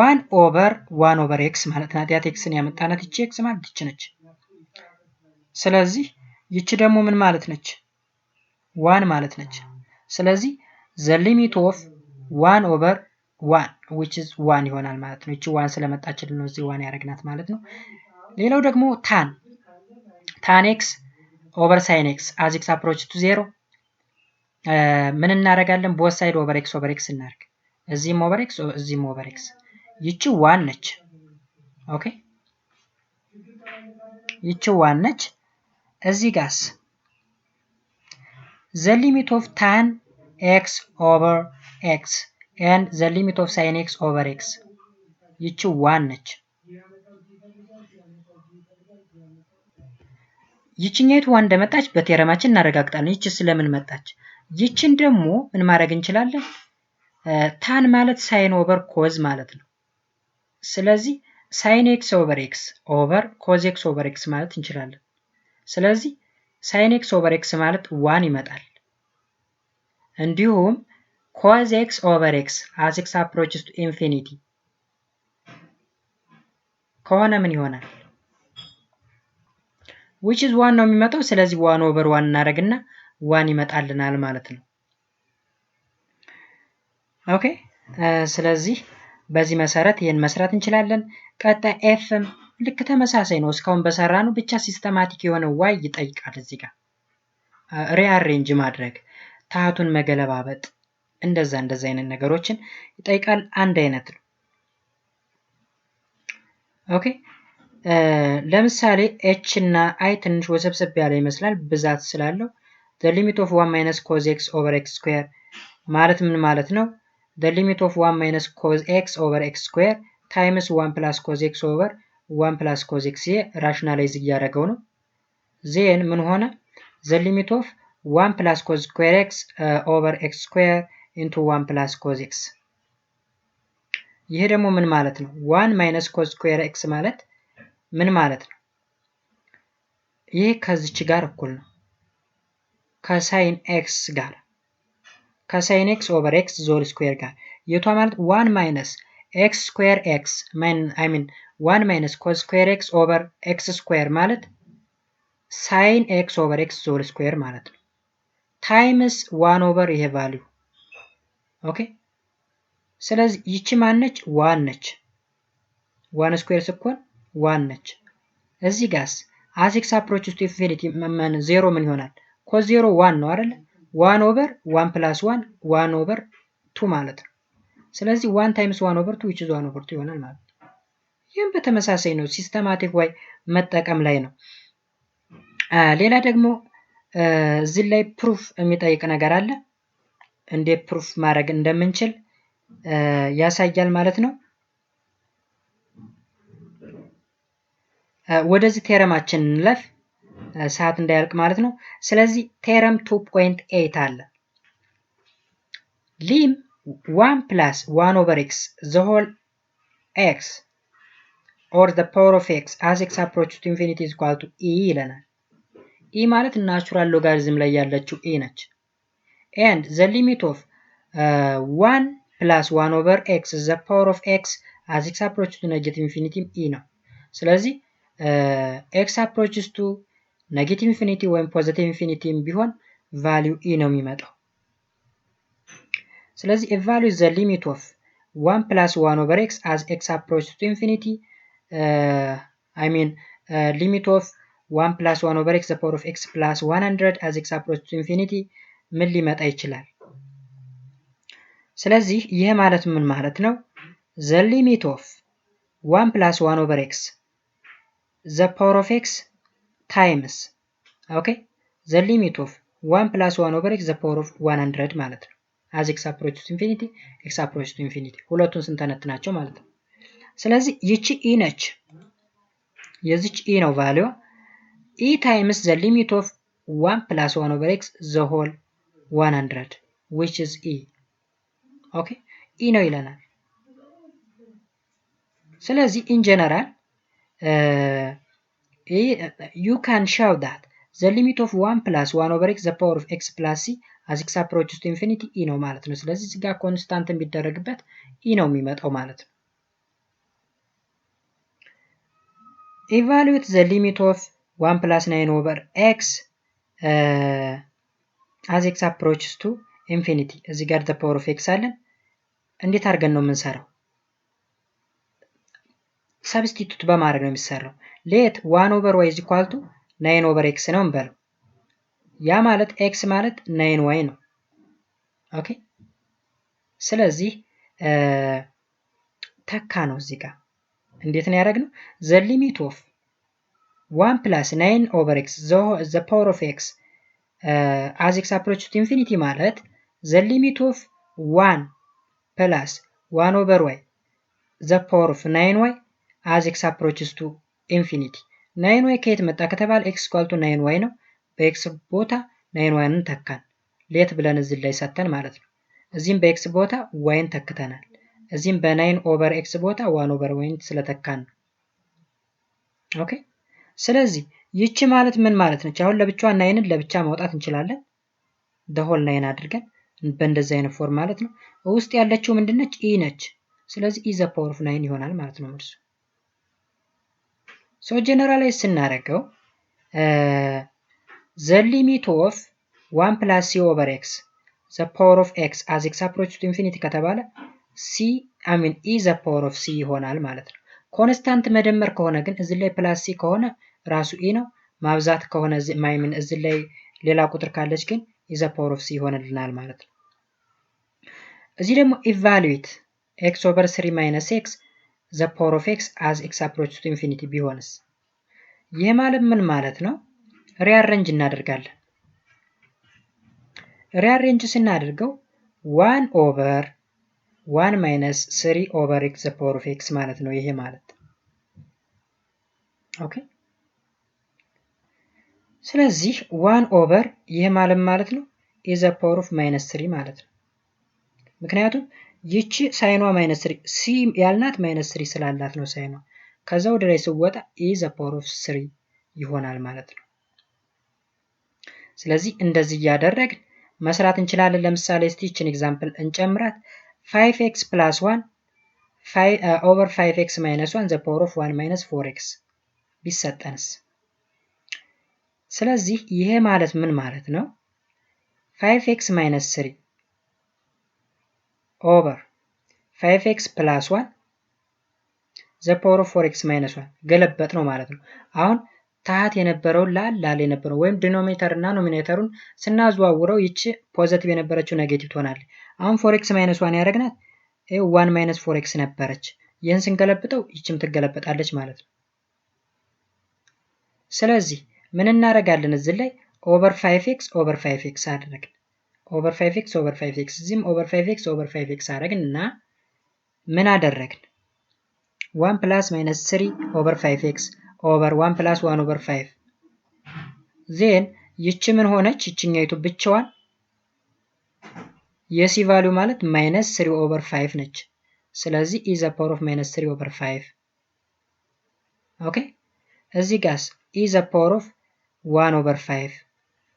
1 over 1 over x ማለት ናት። ያት ኤክስን ያመጣናት እቺ ኤክስ ማለት እቺ ነች። ስለዚህ ይቺ ደግሞ ምን ማለት ነች? 1 ማለት ነች። ስለዚህ the limit of 1 over 1 which is 1 ይሆናል ማለት ነው። እቺ 1 ስለመጣችልን ነው እዚህ 1 ያደረግናት ማለት ነው። ሌላው ደግሞ tan x over sin x as x approaches to 0 ምን እናደርጋለን? both side over x እናደርግ። እዚህም over x እዚህም over x ይቺ 1 ነች። ኦኬ ይቺ 1 ነች። እዚህ ጋርስ the limit of tan x over x and the limit of sin x over x ይቺ 1 ነች። ይቺኛይቱ 1 እንደመጣች በቴረማችን እናረጋግጣለን። ይቺ ስለምን መጣች? ይቺን ደግሞ ምን ማድረግ እንችላለን? ታን ማለት ሳይን ኦቨር ኮዝ ማለት ነው። ስለዚህ ሳይን ኤክስ ኦቨር ኤክስ ኦቨር ኮዝ ኤክስ ኦቨር ኤክስ ማለት እንችላለን። ስለዚህ ሳይን ኤክስ ኦቨር ኤክስ ማለት 1 ይመጣል። እንዲሁም ኮዝ ኤክስ ኦቨር ኤክስ as x approaches to infinity ከሆነ ምን ይሆናል? which is 1 ነው የሚመጣው። ስለዚህ 1 over 1 እናደርግና 1 ይመጣልናል ማለት ነው። ኦኬ ስለዚህ በዚህ መሰረት ይሄን መስራት እንችላለን። ቀጣይ ኤፍም ልክ ተመሳሳይ ነው እስካሁን በሰራ ነው ብቻ ሲስተማቲክ የሆነ ዋይ ይጠይቃል። እዚህ ጋር ሪአሬንጅ ማድረግ ታቱን መገለባበጥ እንደዛ አይነት ነገሮችን ይጠይቃል። አንድ አይነት ነው። ኦኬ ለምሳሌ ኤች እና አይ ትንሽ ወሰብሰብ ያለ ይመስላል ብዛት ስላለው the limit of 1 minus cos x over x square ማለት ምን ማለት ነው? the limit of 1 minus cos x over x square times 1 plus cos x over 1 plus cos x ራሽናላይዝ እያደረገው ነው። ዜን ምን ሆነ? the limit of 1 plus cos square x over x square into 1 plus cos x ይሄ ደግሞ ምን ማለት ነው? 1 minus cos square x ማለት ምን ማለት ነው? ይሄ ከዚች ጋር እኩል ነው ከሳይን ኤክስ ጋር ከሳይን ኤክስ ኦቨር ኤክስ ዞል ስኩዌር ጋር የቷ ማለት 1 ማይነስ ኤክስ ስኩዌር ኤክስ አይ ሚን 1 ማይነስ ኮስ ስኩዌር ኤክስ ኦቨር ኤክስ ስኩዌር ማለት ሳይን ኤክስ ኦቨር ኤክስ ዞል ስኩዌር ማለት ነው። ታይምስ 1 ኦቨር ይሄ ቫልዩ ኦኬ። ስለዚህ ይቺ ማነች? 1 ነች። 1 ስኩዌር ስኮን 1 ነች። እዚህ ጋርስ as x approaches to infinity 0 ምን ይሆናል? ኮስ 0 1 ነው አይደል? 1 ኦቨር 1 ፕላስ 1 1 ኦቨር 2 ማለት ነው። ስለዚህ 1 ታይምስ 1 ኦቨር 2 which is 1 ኦቨር 2 ይሆናል ማለት ነው። ይህም በተመሳሳይ ነው ሲስተማቲክ ዋይ መጠቀም ላይ ነው። ሌላ ደግሞ እዚህ ላይ ፕሩፍ የሚጠይቅ ነገር አለ። እንዴት ፕሩፍ ማድረግ እንደምንችል ያሳያል ማለት ነው። ወደዚህ ቴረማችን እንለፍ ሰዓት እንዳያልቅ ማለት ነው። ስለዚህ ቴረም 2.8 አለ። ሊም 1 plus 1 over x the whole x or the power of x as x approaches to infinity is equal to e ይለናል። ኢ ማለት ናቹራል ሎጋሪዝም ላይ ያለችው ኢ ነች። and the limit of 1 plus 1 over x the power of x as x approaches to negative infinity ኢ ነው። ስለዚህ x approaches to negative infinity ወይም positive infinity ቢሆን ቫልዩ ኢ ነው የሚመጣው። ስለዚህ a value is the limit of 1 plus 1 over x as x approaches to infinity limit of 1 plus 1 over x the power of x plus 100 as x approaches to infinity ምን ሊመጣ ይችላል? ስለዚህ ይሄ ማለት ምን ማለት ነው? the limit of 1 plus 1 over x the power of x times the limit of 1 plus 1 over x the power of 100 ማለት ነው። as x approaches to infinity x approaches to infinity ሁለቱን ስንተነትናቸው ማለት ነው። ስለዚህ ይቺ ኢ ነች። የዚች ኢ ነው ቫልዩ ኢ times the limit of 1 plus 1 over x the whole 100 which is e ኢ ነው ይለናል። ስለዚህ in general you can show that the limit of 1 plus 1 over x the power of x plus c as x approaches to infinity ኢ ነው ማለት ነው። ስለዚህ እዚህ ጋር ኮንስታንት ቢደረግበት ኢ ነው የሚመጣው ማለት ነው። evaluate the limit of 1 plus 9 over x as x approaches to infinity እዚህ ጋር the power of x አለን። እንዴት አድርገን ነው የምንሰራው? ሰብስቲቱት በማድረግ ነው የሚሰራው። ሌት 1 over y is equal to 9 over x ነው እንበለው። ያ ማለት x ማለት 9y ነው። ስለዚህ ተካ ነው እዚህ ጋር እንዴት ነው ያደረግነው? the limit of 1 plus 9 over x the power of x as x approaches to infinity ማለት the limit of 1 plus 1 over y the power of 9y as x approaches to infinity 9y ከየት መጣ ከተባለ x equal to 9y ነው። በx ቦታ 9yን ተካን ሌት ብለን እዚህ ላይ ሰተን ማለት ነው። እዚህም በx ቦታ yን ተክተናል። እዚህም በ9 over x ቦታ 1 over y ስለተካን ነው። ስለዚህ ይቺ ማለት ምን ማለት ነች? አሁን ለብቻዋ 9ን ለብቻ ማውጣት እንችላለን። the whole 9 አድርገን በእንደዚህ አይነት ፎርም ማለት ነው። ውስጥ ያለችው ምንድነች? ኢ ነች። ስለዚህ e the power of 9 ይሆናል ማለት ነው መልሱ። ሶ ጀነራላይዝ ስናደርገው the limit of 1 plus c over x the power of x as x approaches to infinity ከተባለ e the power of c ይሆናል ማለት ነው። ኮንስታንት መደመር ከሆነ ግን እዚህ ላይ ፕላስ ሲ ከሆነ ራሱ ኢ ነው። ማብዛት ከሆነ እዚህ ላይ ሌላ ቁጥር ካለች ግን e the power of c ይሆንልናል ማለት ነው። እዚህ ደግሞ evaluate x over 3 minus x the power of x as x approaches to infinity ቢሆንስ? ይህ ማለት ምን ማለት ነው? ሪአሬንጅ እናደርጋለን። ሪአሬንጅ ስናደርገው 1 over 1 minus 3 over x the power of x ማለት ነው። ይሄ ማለት ስለዚህ 1 over ይሄ ማለት ነው e the power of minus 3 ማለት ነው። ምክንያቱም ይቺ ሳይኗ ማይነስ 3 ሲ ያልናት ማይነስ 3 ስላላት ነው ሳይኗ። ከዛ ወደ ላይ ሲወጣ e the power of 3 ይሆናል ማለት ነው። ስለዚህ እንደዚህ እያደረግን መስራት እንችላለን። ለምሳሌ እስቲ ይችን ኤግዛምፕል እንጨምራት። 5x plus 1 over 5x minus 1 the power of 1 minus 4x ቢሰጠንስ? ስለዚህ ይሄ ማለት ምን ማለት ነው? 5x minus 3 over 5x plus 1 the power of 4x minus 1 ገለበጥ ነው ማለት ነው። አሁን ታህት የነበረው ላል የነበረው ወይም ዲኖሚኔተር እና ኖሚኔተሩን ስናዘዋውረው ይቺ ፖዚቲቭ የነበረችው ኔጌቲቭ ትሆናለች። አሁን 4x minus 1 ያደረግናት 1 minus 4x ነበረች። ይህን ስንገለብጠው ይችም ትገለበጣለች ማለት ነው። ስለዚህ ምን እናደርጋለን? እዚህ ላይ over 5x over 5x አደረግን። over 5x over 5x እዚህም over 5x over 5x አደረግን እና ምን አደረግን? 1 plus minus 3 over 5x over 1 plus 1 over 5 ዜን ይቺ ምን ሆነች? ይችኛይቱ ብቻዋን የሲ ቫልዩ ማለት minus 3 over 5 ነች። ስለዚህ e the power of minus 3 over 5 እዚህ ጋርስ e the power of 1/5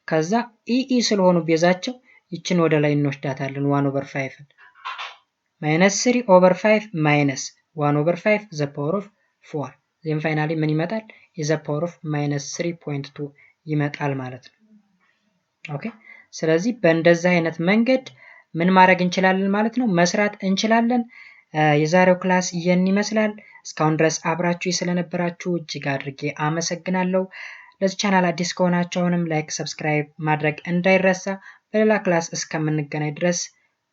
ከዛ ኢኢ ስለሆኑ ቤዛቸው ይችን ወደ ላይ እንወስዳታለን 1/5 minus 3/5 minus 1/5 the power of 4 then finally ምን ይመጣል is the power of minus 3.2 ይመጣል ማለት ነው። ኦኬ ስለዚህ በእንደዚህ አይነት መንገድ ምን ማድረግ እንችላለን ማለት ነው መስራት እንችላለን። የዛሬው ክላስ ይሄን ይመስላል። እስካሁን ድረስ አብራችሁ ስለነበራችሁ እጅግ አድርጌ አመሰግናለሁ። ለዚህ ቻናል አዲስ ከሆናችሁ አሁንም ላይክ ሰብስክራይብ ማድረግ እንዳይረሳ። በሌላ ክላስ እስከምንገናኝ ድረስ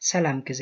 ሰላም ጊዜ